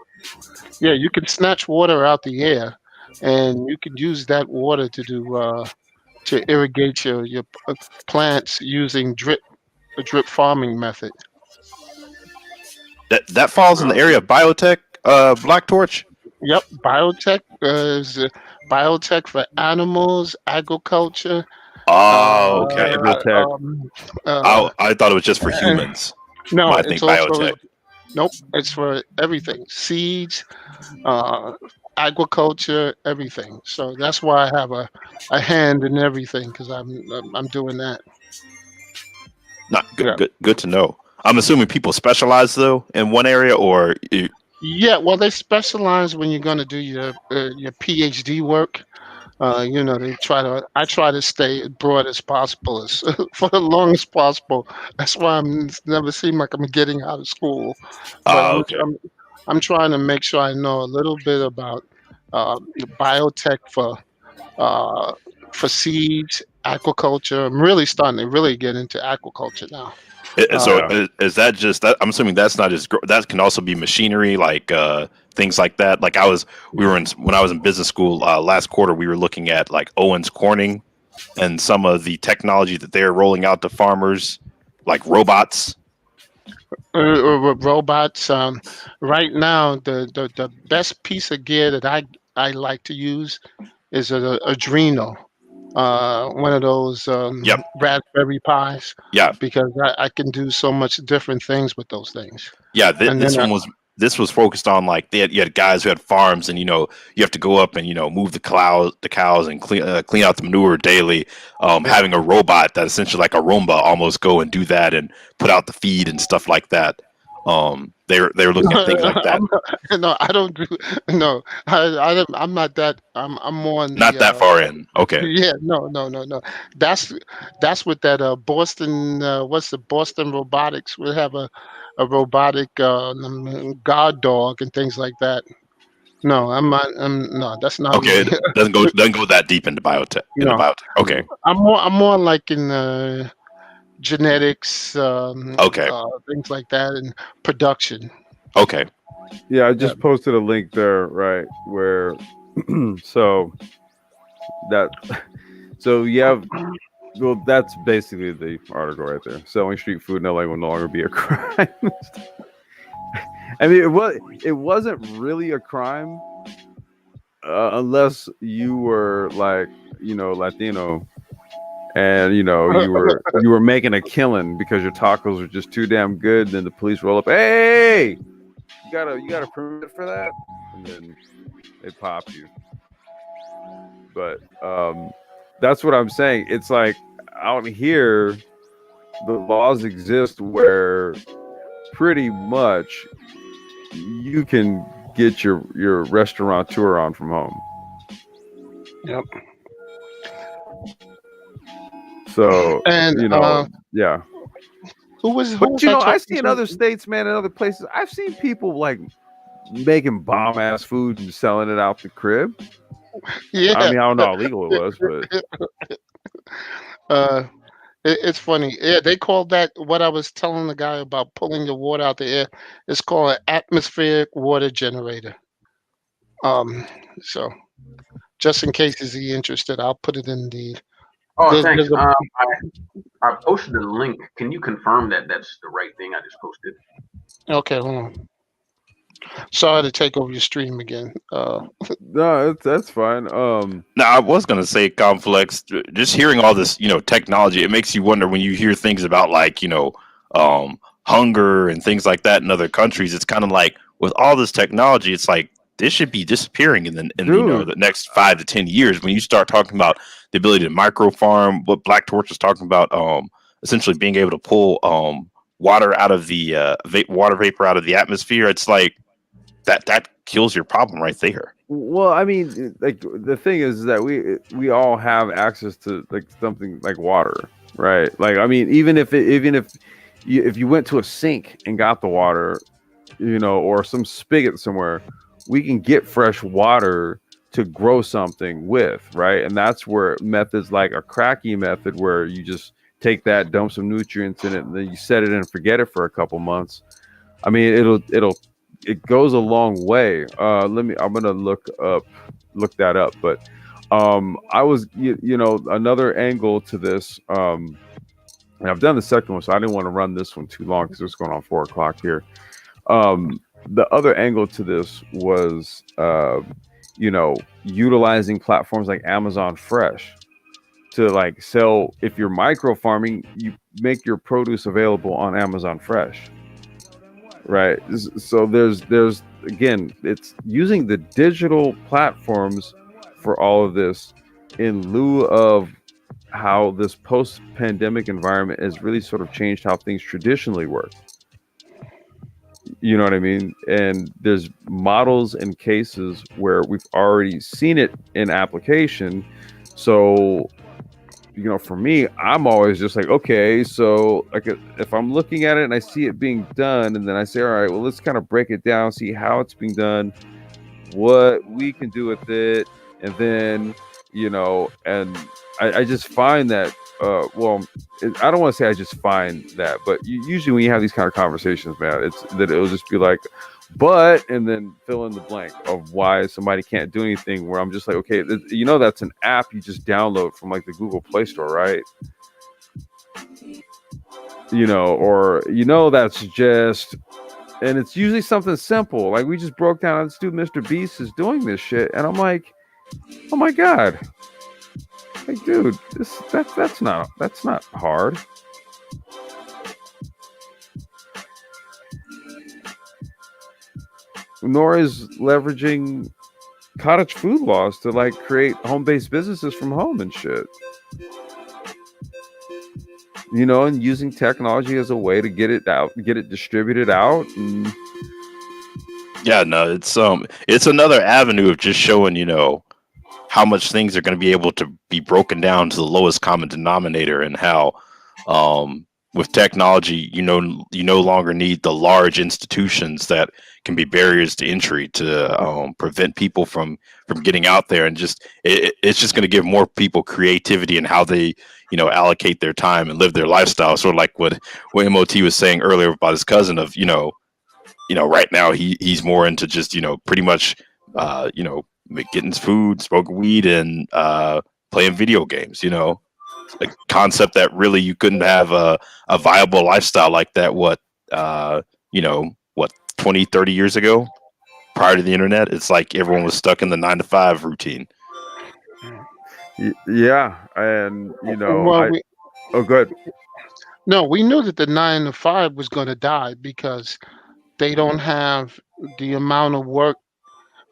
yeah, you can snatch water out the air, and you can use that water to irrigate your plants using a drip farming method. That falls in the area of biotech, Black Torch. Yep, biotech is biotech for animals, agriculture. Oh, Uh, okay. Agritech. I thought it was just for and- humans. no, I it's think also biotech. nope. It's for everything: seeds, uh, agriculture, everything. So that's why I have a hand in everything because I'm doing that. Not Yeah. good to know. I'm assuming people specialize though in one area, or Yeah, well, they specialize when you're going to do your PhD work. I try to stay as broad as possible, as for the long as possible. That's why it's never seem like I'm getting out of school. But okay, I'm trying to make sure I know a little bit about biotech uh, for seeds, aquaculture. I'm really starting to really get into aquaculture now. So Uh, is that just that? I'm assuming that's not just that can also be machinery, like things like that. Like we were in when I was in business school last quarter. We were looking at like Owens Corning and some of the technology that they're rolling out to farmers, like robots. robots. Right now, the best piece of gear that I like to use is a Adreno, one of those Yep. Raspberry Pis, Yeah. because I can do so much different things with those things. Yeah. And then This was focused on like you had guys who had farms, and you have to go up and move the cows and clean out the manure daily. Having a robot that essentially like a Roomba almost go and do that and put out the feed and stuff like that. They're looking at things like that. no, I don't do. No, I'm not that. I'm more on Not the. that far in. Okay. Yeah, no. That's what that Boston. What's the Boston Robotics? We have a robotic guard dog and things like that. No, I'm not. No, that's not Okay. me. It doesn't go that deep into biotech. No, Okay. I'm more like in genetics, Okay. things like that, and production. Okay. Yeah, I just posted a link there, right? Where so you have well, that's basically the article right there. Selling street food in LA will no longer be a crime. I mean, it wasn't really a crime unless you were like Latino, and you were making a killing because your tacos were just too damn good. Then the police roll up, hey, you got a permit for that, and then they pop you. But that's what I'm saying. It's like out here, the laws exist where pretty much you can get your restaurateur on from home. Yep. So And yeah. who was I see in other states, man, in other places, I've seen people like making bomb ass food and selling it out the crib. Yeah. I mean, I don't know how legal it was, but it's funny. Yeah, they call that what I was telling the guy about pulling the water out the air. It's called an atmospheric water generator. So just in case is he interested, I'll put it in the. Oh, thanks. I posted the link. Can you confirm that that's the right thing I just posted? Okay, hold on. Sorry to take over your stream again. No, that's fine. Now I was gonna say complex. Just hearing all this, technology, it makes you wonder when you hear things about like, hunger and things like that in other countries. It's kind of like with all this technology, it's like this should be disappearing in the next 5 to 10 years. When you start talking about the ability to micro farm, what Black Torch was talking about, essentially being able to pull water out of the water vapor out of the atmosphere. It's like that kills your problem right there. Well, I mean, like the thing is that we all have access to like something like water, right? Like, I mean, even if you went to a sink and got the water, or some spigot somewhere, we can get fresh water to grow something with, right? And that's where methods like a cracky method, where you just take that, dump some nutrients in it, and then you set it in and forget it for a couple months. I mean, it goes a long way. I'm gonna look that up. But I was another angle to this. And I've done the second one, so I didn't want to run this one too long because it's going on 4 o'clock here. The other angle to this was, utilizing platforms like Amazon Fresh to like sell. If you're micro farming, you make your produce available on Amazon Fresh, right? So there's again, it's using the digital platforms for all of this in lieu of how this post-pandemic environment has really sort of changed how things traditionally work. You know what I mean? And there's models and cases where we've already seen it in application. So, for me, I'm always just like, okay, so like if I'm looking at it and I see it being done, and then I say, all right, well, let's kind of break it down, see how it's being done, what we can do with it, and then, and I just find that, I don't want to say I just find that, but usually when you have these kind of conversations, man, it's that it'll just be like, but, and then fill in the blank of why somebody can't do anything, where I'm just like, okay, that's an app you just download from like the Google Play Store, right? Or, that's just, and it's usually something simple. Like we just broke down, this dude, Mr. Beast, is doing this shit. And I'm like, oh my God. Like, dude, that's not hard. Nor is leveraging cottage food laws to like create home-based businesses from home and shit. And using technology as a way to get it out, get it distributed out. And yeah, no, it's another avenue of just showing, how much things are going to be able to be broken down to the lowest common denominator, and how with technology, you no longer need the large institutions that can be barriers to entry to prevent people from getting out there, and it's just going to give more people creativity in how they allocate their time and live their lifestyle. Sort of like what MOT was saying earlier about his cousin of right now he's more into just pretty much getting his food, smoking weed, and playing video games. A concept that really you couldn't have a viable lifestyle like that. What 20, 30 years ago, prior to the internet, it's like everyone was stuck in the 9-to-5 routine. Yeah, and oh, good. No, we knew that the 9-to-5 was going to die because they don't have the amount of work.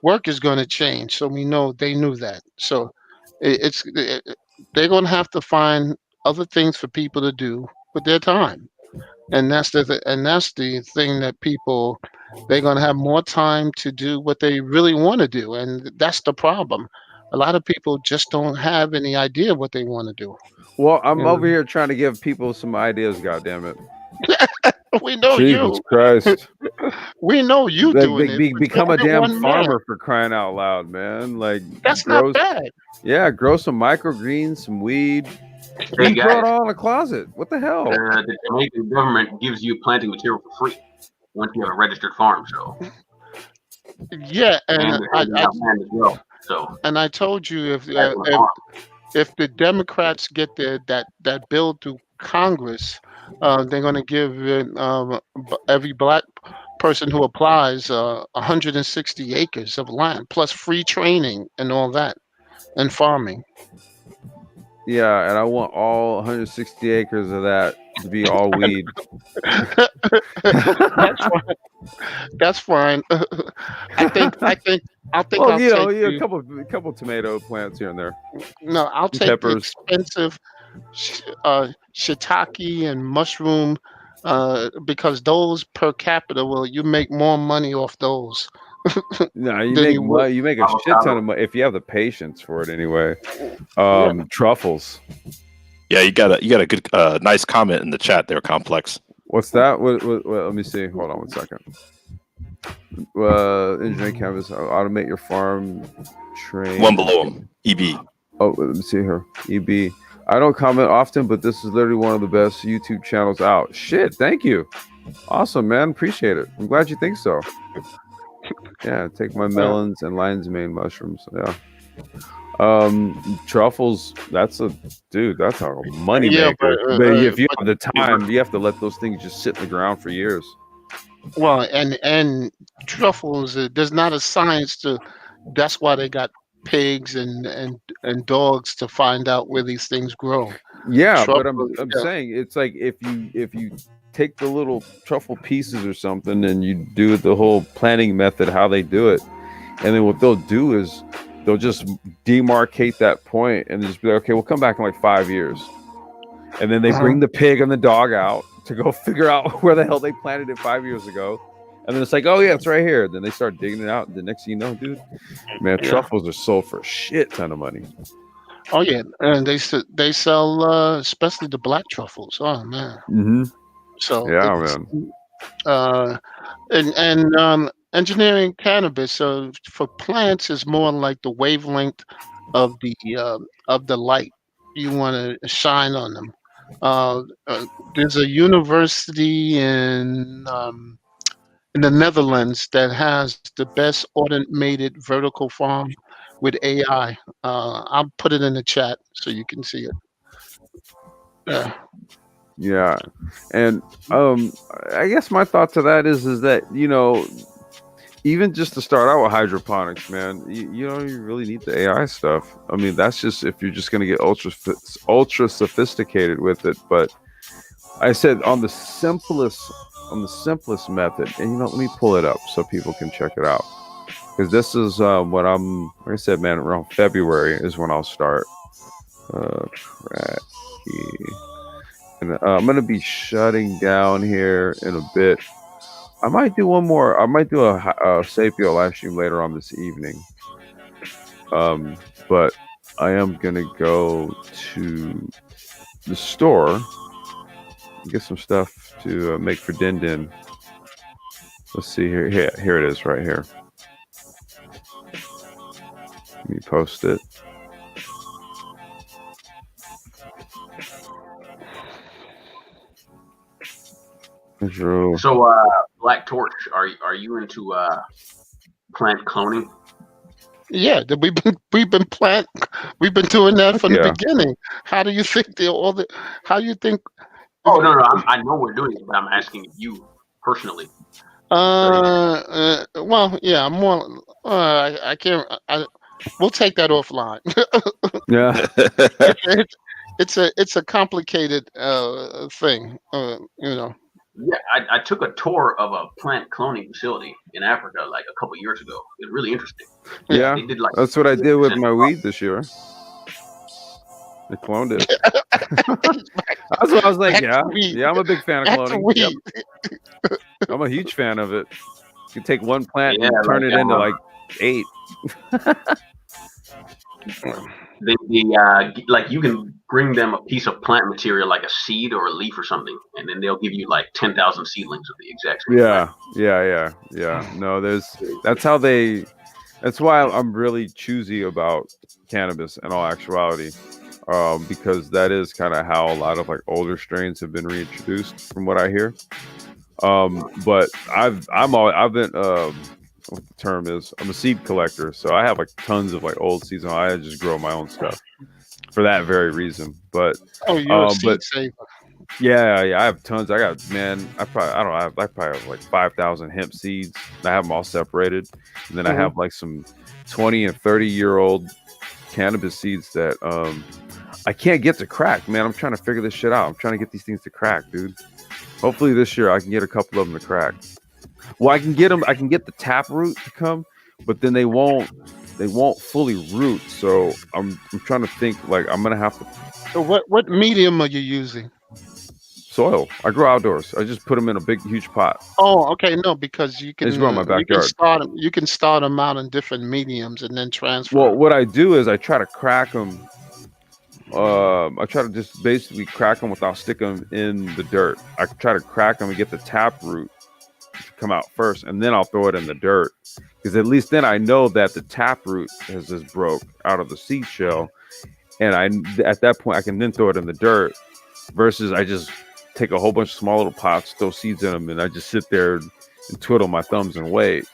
Work is going to change, so we know they knew that. So they're going to have to find other things for people to do with their time, and that's the thing that people, they're going to have more time to do what they really want to do, and that's the problem. A lot of people just don't have any idea what they want to do. Well, I'm over here trying to give people some ideas. God damn it! We know Jesus you. Christ. We know you doing it. Become a damn farmer, for crying out loud, man. Like, that's not bad. Yeah, grow some microgreens, some weed. Hey, you grow it all in a closet. What the hell? The Jamaican government gives you planting material for free once you have a registered farm. So yeah, and I told you if the Democrats get that bill through Congress, they're going to give every black person who applies 160 acres of land plus free training and all that, and farming. Yeah, and I want all 160 acres of that to be all weed. That's fine. I think. Well, a couple tomato plants here and there. No, I'll take peppers. The expensive shiitake and mushroom, because those per capita, you make more money off those. No, you make a shit ton of money if you have the patience for it. Anyway, truffles. Yeah, you got a good, nice comment in the chat there, Complex. What's that? What, let me see. Hold on 1 second. Engineering canvas. Automate your farm. Train. One below him. EB. Oh, let me see here. EB. I don't comment often, but this is literally one of the best YouTube channels out. Shit, thank you. Awesome, man. Appreciate it. I'm glad you think so. Yeah, take my melons and lion's mane mushrooms. Yeah. Truffles, that's a money maker. But if you have the time, you have to let those things just sit in the ground for years. Well, and truffles, there's not a science to. That's why they got pigs and dogs to find out where these things grow. Yeah, but Truffles, I'm yeah. saying it's like if you take the little truffle pieces or something and you do the whole planting method how they do it, and then what they'll do is they'll just demarcate that point and just be like, okay, we'll come back in like 5 years, and then they Uh-huh. bring the pig and the dog out to go figure out where the hell they planted it 5 years ago, and then it's like, oh yeah, it's right here. Then they start digging it out, and the next thing you know, dude, man, Yeah. truffles are sold for a shit ton of money. Oh yeah, and they sell especially the black truffles. Oh man. Mm-hmm. So Yeah, it's man. and engineering cannabis. So for plants, is more like the wavelength of the light you want to shine on them. There's a university in the Netherlands that has the best automated vertical farm with AI. I'll put it in the chat so you can see it. Yeah. Yeah, and I guess my thought to that is that even just to start out with hydroponics, man, you don't even really need the AI stuff. I mean, that's just if you're just gonna get ultra sophisticated with it. But I said on the simplest method, and let me pull it up so people can check it out, because this is what I'm. Like I said, man, around February is when I'll start. And I'm gonna be shutting down here in a bit. I might do one more. I might do a Sapio live stream later on this evening. But I am gonna go to the store, get some stuff to make for Din Din. Let's see here. Here it is, right here. Let me post it. So, Black Torch, are you into plant cloning? Yeah, we've been we've been doing that from the Yeah. beginning. How do you think how do you think Oh no, I know we're doing it, but I'm asking you personally. well, yeah, more I can't we'll take that offline. Yeah. It's a complicated thing, Yeah, I took a tour of a plant cloning facility in Africa like a couple years ago. It's really interesting. Yeah, They did like that's what I did with 50% my weed this year. I cloned it. That's what I was like. Yeah, I'm a big fan of cloning. Yep. I'm a huge fan of it. You can take one plant and turn it into like 8. Like you can bring them a piece of plant material like a seed or a leaf or something, and then they'll give you like 10,000 seedlings of the exact same plant. Yeah. No, that's why I'm really choosy about cannabis in all actuality, because that is kind of how a lot of like older strains have been reintroduced, from what I hear. But I've been what the term is, I'm a seed collector, so I have like tons of like old seeds. I just grow my own stuff for that very reason. But you're a seed saver. Yeah, I have tons. I probably have like 5,000 hemp seeds. I have them all separated, and then I have like some 20 and 30-year-old cannabis seeds that I can't get to crack. Man, I'm trying to figure this shit out. I'm trying to get these things to crack, dude. Hopefully this year I can get a couple of them to crack. Well, I can get the tap root to come, but then they won't fully root. So I'm trying to think, like, I'm gonna have to. So what medium are you using? Soil. I grow outdoors. I just put them in a big, huge pot. Oh, okay. No, because you can I just grow in my backyard. You can start them out in different mediums and then transfer. Well, what I do is I try to crack them. I try to just basically crack them without sticking them in the dirt. I try to crack them and get the tap root to come out first, and then I'll throw it in the dirt, because at least then I know that the tap root has just broke out of the seed shell, and at that point I can then throw it in the dirt, versus I just take a whole bunch of small little pots, throw seeds in them, and I just sit there and twiddle my thumbs and wait.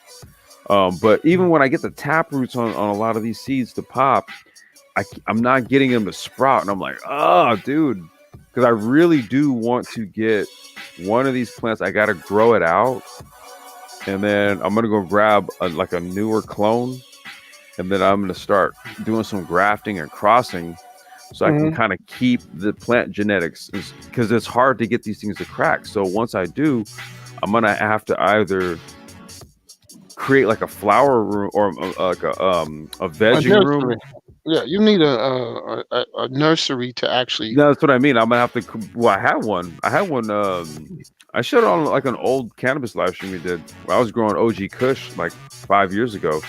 But even when I get the tap roots on a lot of these seeds to pop, I'm not getting them to sprout, and I'm like, oh, dude, because I really do want to get one of these plants. I got to grow it out and then I'm gonna go grab like a newer clone, and then I'm gonna start doing some grafting and crossing, so I can kind of keep the plant genetics, because it's hard to get these things to crack. So once I do, I'm gonna have to either create like a flower room or like a vegging room. Yeah, you need a nursery to actually. No, that's what I mean. I'm gonna have to. Well, I had one. I showed it on like an old cannabis live stream we did. I was growing OG Kush like 5 years ago,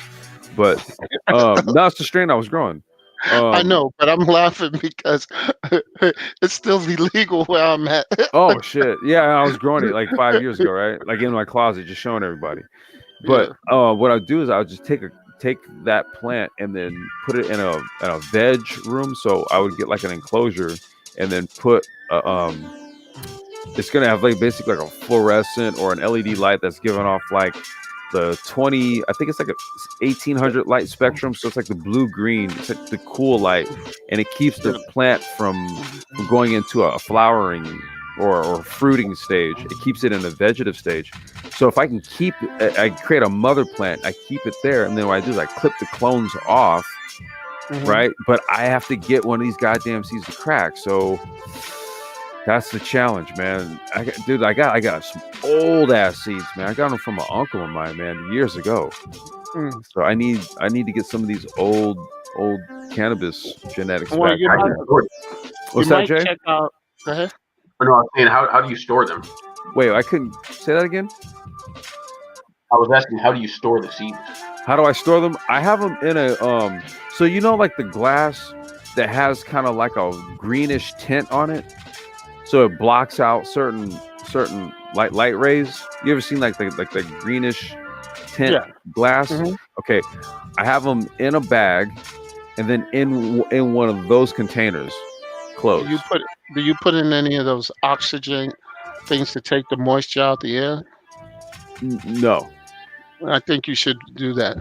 but that's the strain I was growing. I know, but I'm laughing because it's still illegal where I'm at. Oh shit! Yeah, I was growing it like 5 years ago, right? Like in my closet, just showing everybody. But what I do is I would just take that plant and then put it in a veg room. So I would get like an enclosure and then put it's gonna have like basically like a fluorescent or an LED light that's giving off like the 20, I think it's like a 1800 light spectrum. So it's like the blue green, it's like the cool light, and it keeps the plant from going into a flowering or fruiting stage. It keeps it in a vegetative stage. So if I can I create a mother plant, I keep it there, and then what I do is I clip the clones off, right? But I have to get one of these goddamn seeds to crack. So that's the challenge, man. I got some old ass seeds, man. I got them from an uncle of mine, man, years ago. So I need to get some of these old cannabis genetics back. What's that, Jay? Check out. Go ahead. No, I was saying, how do you store them? Wait, I couldn't say that again. I was asking, how do you store the seeds? How do I store them? I have them in a so you know, like the glass that has kind of like a greenish tint on it, so it blocks out certain light rays. You ever seen like the greenish tint glass? Okay, I have them in a bag, and then in one of those containers, closed. Do you put in any of those oxygen things to take the moisture out the air? No. I think you should do that.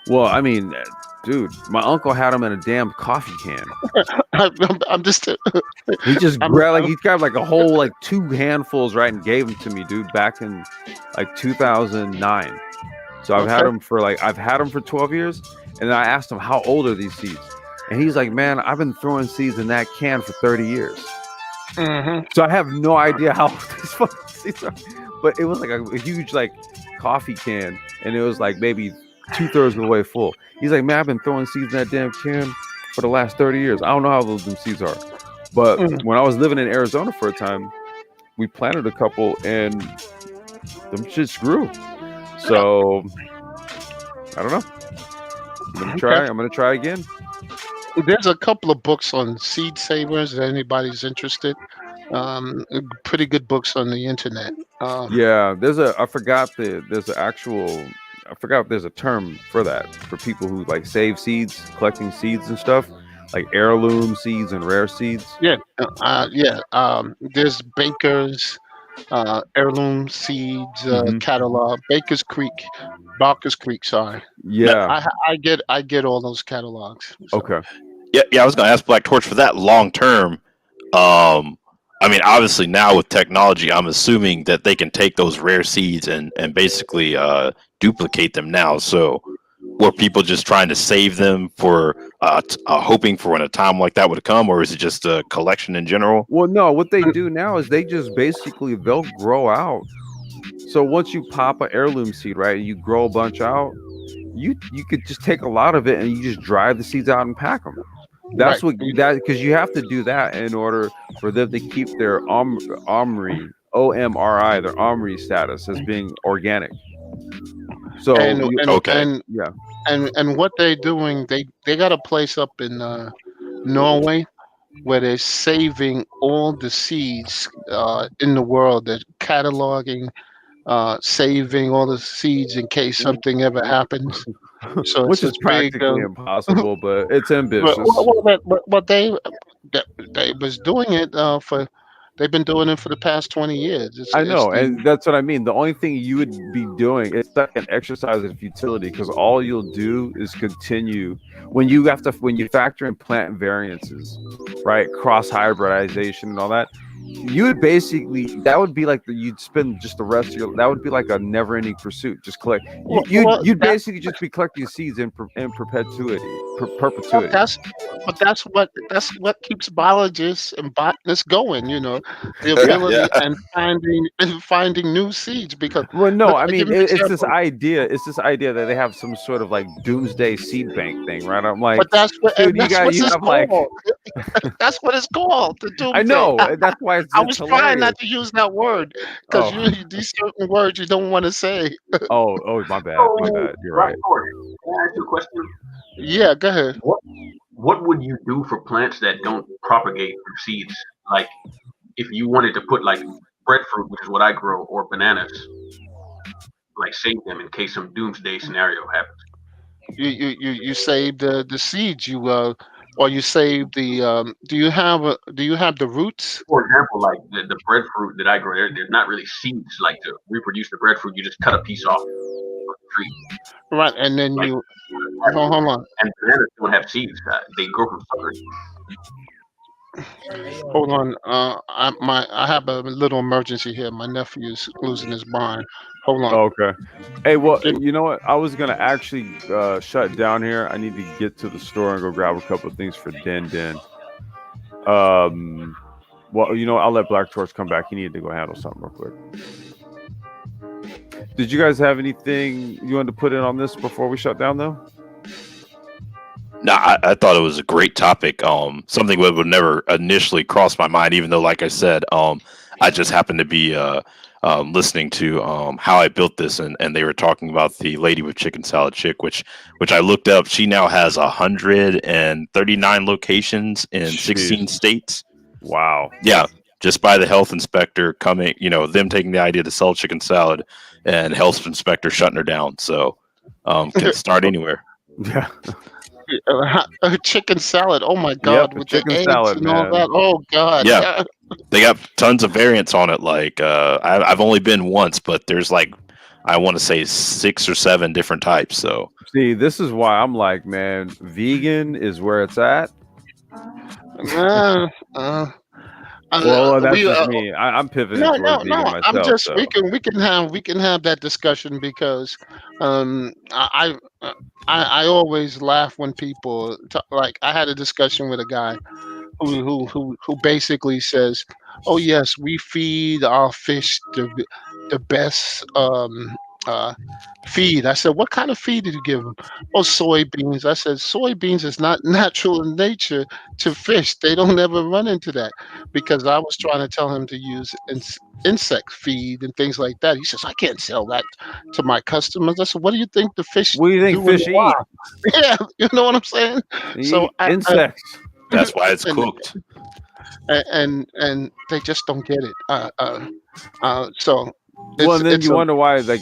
Well, I mean, dude, my uncle had them in a damn coffee can. I'm just. He just he grabbed like a whole like 2 handfuls, right, and gave them to me, dude, back in like 2009. So I've had them for 12 years, and I asked him, how old are these seeds? And he's like, man, I've been throwing seeds in that can for 30 years. So I have no idea how old these fucking seeds are. But it was like a huge like coffee can, and it was like maybe 2/3 of the way full. He's like, man, I've been throwing seeds in that damn can for the last 30 years. I don't know how those seeds are. But when I was living in Arizona for a time, we planted a couple, and them shits grew. So I don't know. I'm gonna try again. There's a couple of books on seed savers if anybody's interested. Pretty good books on the internet. Yeah, there's a term for that, for people who like save seeds, collecting seeds and stuff, like heirloom seeds and rare seeds. There's Baker's heirloom seeds catalog. Barker's Creek. Sorry. Yeah, I get all those catalogs. So. Okay. Yeah. I was gonna ask Black Torch for that long term. I mean, obviously now with technology, I'm assuming that they can take those rare seeds and basically duplicate them now. So were people just trying to save them for hoping for when a time like that would come, or is it just a collection in general? Well, no, what they do now is they just basically, they'll grow out. So once you pop an heirloom seed, right, and you grow a bunch out, you could just take a lot of it and you just dry the seeds out and pack them. That's because you have to do that in order for them to keep their OMRI, their OMRI status as being organic. So and what they're doing, they got a place up in Norway where they're saving all the seeds in the world. They're cataloging, saving all the seeds in case something ever happens. So which is practically impossible, but it's ambitious. But they was doing it they've been doing it for the past 20 years. I know, and that's what I mean. The only thing you would be doing, it's like an exercise in futility, because all you'll do is continue when you factor in plant variances, right? Cross hybridization and all that. you would basically, that would be like you'd spend just the rest of your, that would be like a never-ending pursuit. Just collect. You'd basically just be collecting seeds in perpetuity, well, perpetuity. that's what keeps biologists and botanists going. The Yeah. ability and finding new seeds. Because Well, no, I give mean me an it's this example. idea. It's this idea that they have some sort of like doomsday seed bank thing, right? I'm like, But dude, that's what you it's have like, called. That's what it's called, the I doomsday. know, and that's why I it's was trying hilarious. not to use that word because Oh, these certain words you don't want to say. oh, my bad, my So, bad. You're Black right. Torch, can I ask you a question? Yeah, go ahead. What what would you do for plants that don't propagate from seeds? Like if you wanted to put like breadfruit, which is what I grow, or bananas, like save them in case some doomsday scenario happens. You save the seeds. Or you save the. Do you have the roots? For example, like the breadfruit that I grow, there's not really seeds like to reproduce the breadfruit. You just cut a piece off of the tree. Right, and then Like hold on. and bananas don't have seeds. They grow from suckers. Hold on. I have a little emergency here. My nephew's losing his mind. Hold on. Okay. Hey, well, Give- you know what? I was gonna actually shut down here. I need to get to the store and go grab a couple of things for Den. Well, I'll let Black Torch come back. He needed to go handle something real quick. Did you guys have anything you wanted to put in on this before we shut down, though? No, I thought it was a great topic. Something that would never initially cross my mind, even though, like I said, I just happened to be listening to how I built this, and they were talking about the lady with chicken salad chick, which I looked up. She now has 139 locations in 16 Jeez. states. Wow. Yeah, just by the health inspector coming, them taking the idea to sell chicken salad, and health inspector shutting her down. So, can start anywhere. Yeah. Chicken salad. Oh my Yep. God, with the Chicken eggs salad, and all man. that. Oh God. Yeah. They got tons of variants on it. Like I've only been once, but there's like I want to say 6 or 7 different types. So See, this is why I'm like, man, vegan is where it's at. Uh, uh, Well, that's we just me. I'm pivoting No, towards no, vegan no. I'm myself. just So we can have that discussion because I always laugh when people like I had a discussion with a guy who basically says, "Oh yes, we feed our fish the best uh, feed." I said, "What kind of feed did you give them?" "Oh, soybeans." I said, "Soybeans is not natural in nature to fish. They don't ever run into that." Because I was trying to tell him to use insect feed and things like that. He says, "I can't sell that to my customers." I said, "What do you think the fish what do you think do in the fish eat? wild?" Yeah, you know what I'm saying. They So eat insects. that's why it's and cooked. and they just don't get it. So Well, it's and then it's you a wonder why, like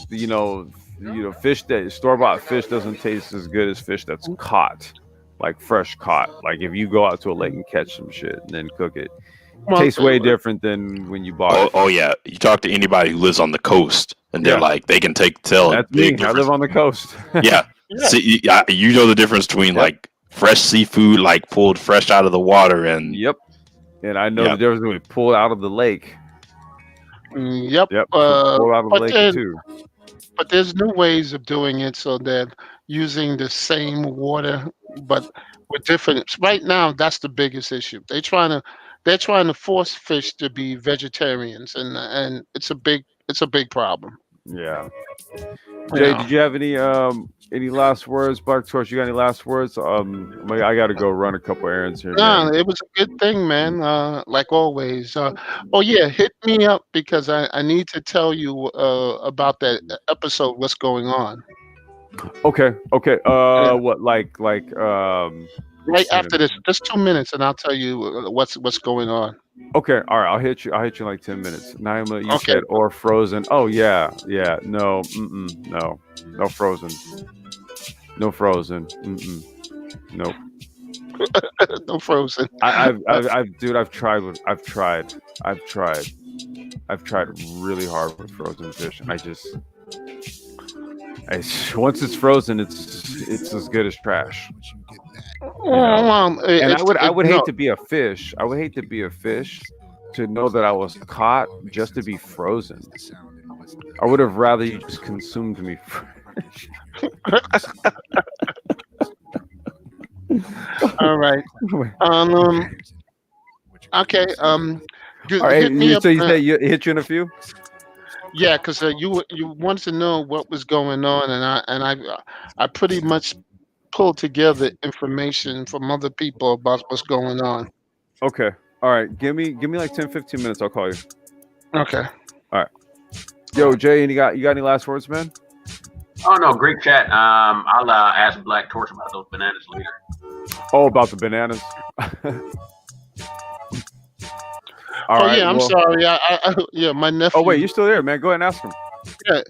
fish that store-bought fish doesn't taste as good as fish that's caught, like fresh caught. Like if you go out to a lake and catch some shit and then cook it, well, tastes way different than when you bought it. Oh yeah. You talk to anybody who lives on the coast, and they're Yeah. like they can tell a That's big me. I difference. live on the coast. Yeah. yeah. See, you know the difference between Yep. like fresh seafood, like pulled fresh out of the water, and Yep. And I know Yeah. the difference when we pull out of the lake. Yep. Yep. Pull out of the But lake then too. but there's new ways of doing it so that using the same water but with different. Right now, that's the biggest issue. They're trying to force fish to be vegetarians, and it's a big problem. Yeah. You Jay, know. did you have any last words? Black Torch, you got any last words? I got to go run a couple errands here, No, man. it was a good thing, man. Like always. Oh yeah, hit me up because I need to tell you about that episode. What's going on? Okay. Yeah. What Right man. after this, just 2 minutes, and I'll tell you what's going on. Okay, all right. I'll hit you in like 10 minutes. Naima, you Okay. said or frozen. Oh yeah. No, no frozen. No frozen. Nope. No frozen. Dude, I've tried. I've tried really hard with frozen fish, and once it's frozen, it's as good as trash. Well, And I would no. hate to be a fish. I would hate to be a fish to know that I was caught just to be frozen. I would have rather you just consumed me. All right. Okay. All right. Hit me up. So you say you hit you in a few? Yeah, because you wanted to know what was going on, and I pretty much pulled together information from other people about what's going on. Okay. All right. Give me like 10, 15 minutes. I'll call you. Okay. All right. Yo, Jay, you got any last words, man? Oh no, great chat. I'll ask Black Torch about those bananas later. Oh, about the bananas. All right, yeah, I'm sorry. Yeah, my nephew. Oh wait, you're still there, man. Go ahead and ask him. Yeah.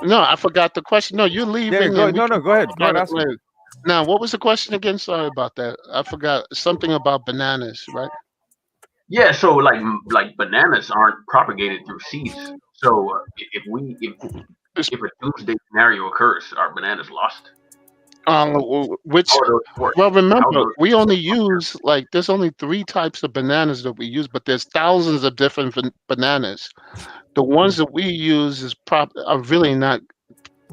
No, I forgot the question. No, you're leaving. Yeah, go ahead. Go ahead. Go ahead, ask him. Now, what was the question again? Sorry about that. I forgot something about bananas, right? Yeah, so like bananas aren't propagated through seeds. So if a doomsday scenario occurs, are bananas lost? Well, remember, we only use there's only 3 types of bananas that we use, but there's thousands of different bananas. The ones that we use are really not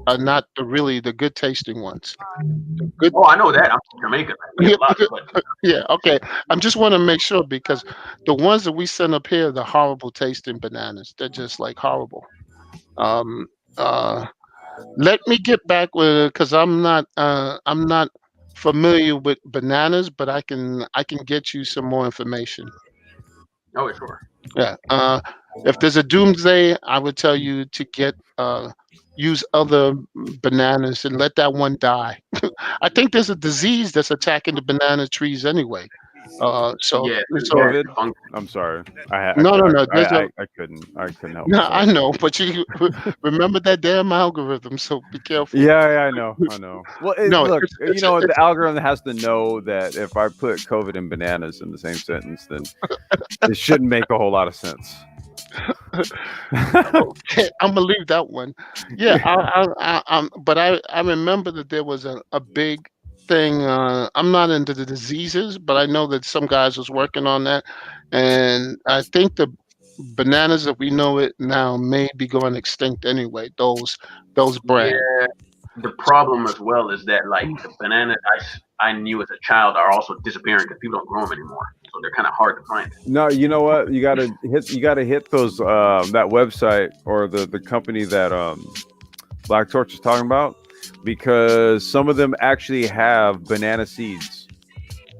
the good tasting ones. Oh, I know that. I'm from Jamaica. Yeah, okay. I just want to make sure because the ones that we send up here, the horrible tasting bananas. They're just horrible. Let me get back with because I'm not familiar with bananas, but I can get you some more information. Oh, sure. Yeah. If there's a doomsday, I would tell you to get use other bananas and let that one die. I think there's a disease that's attacking the banana trees anyway. COVID. I'm sorry. No. I couldn't help. No, I know, but you remember that damn algorithm, so be careful. Yeah, I know. Well, look, the algorithm has to know that if I put COVID and bananas in the same sentence, then it shouldn't make a whole lot of sense. Okay, I'm gonna leave that one. Yeah, but I remember that there was a big thing. I'm not into the diseases, but I know that some guys was working on that, and I think the bananas that we know it now may be going extinct anyway. Those brands. Yeah. The problem as well is that the bananas I knew as a child are also disappearing because people don't grow them anymore, so they're kind of hard to find. No, you know what? You gotta hit those that website or the company that Black Torch is talking about, because some of them actually have banana seeds.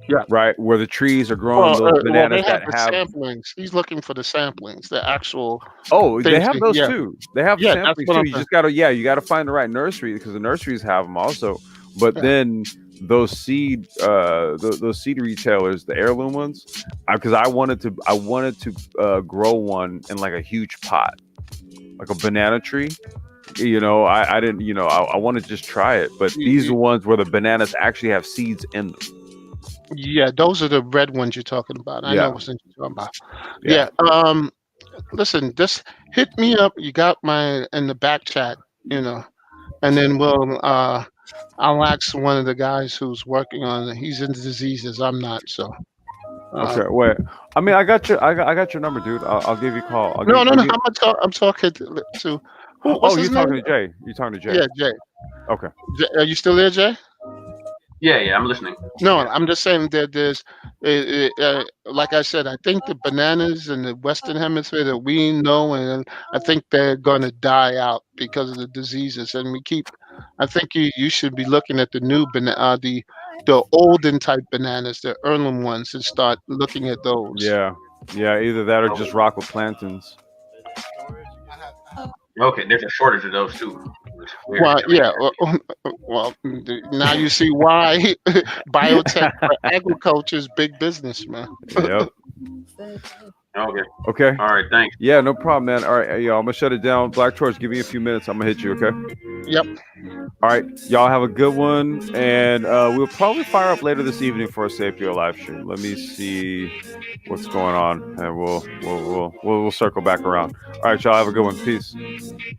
Yeah. Right, where the trees are growing those bananas they have the samplings. He's looking for the samplings, the actual. Oh, they have those too. They have samplings too. You just gotta find the right nursery because the nurseries have them also. But then those seed retailers, the heirloom ones, because I wanted to grow one in a huge pot, like a banana tree. I didn't. I want to just try it. But these are ones where the bananas actually have seeds in them. Yeah, those are the red ones you're talking about. I know what you're talking about. Yeah. Listen, just hit me up. You got my in the back chat, and then I'll ask one of the guys who's working on it. He's into diseases. I'm not, so. Okay, wait. I mean, I got your number, dude. I'll give you a call. No. I'm talking to. You're talking to Jay. You're talking to Jay. Yeah, Jay. Okay. Are you still there, Jay? Yeah, I'm listening. No, I'm just saying that there's, like I said, I think the bananas in the Western Hemisphere that we know, and I think they're going to die out because of the diseases. And I think you should be looking at the new the olden type bananas, the heirloom ones, and start looking at those. Yeah, either that or just rock with plantains. Okay, there's a shortage of those too. Well, yeah. Well, now you see why biotech for agriculture is big business, man. Yep. Okay. All right. Thanks. Yeah, no problem, man. All right, y'all. I'm gonna shut it down. Black Torch, give me a few minutes. I'm gonna hit you. Okay. Yep. All right, y'all have a good one, and we'll probably fire up later this evening for a Sapio live stream. Let me see what's going on, and we'll circle back around. All right, y'all have a good one. Peace.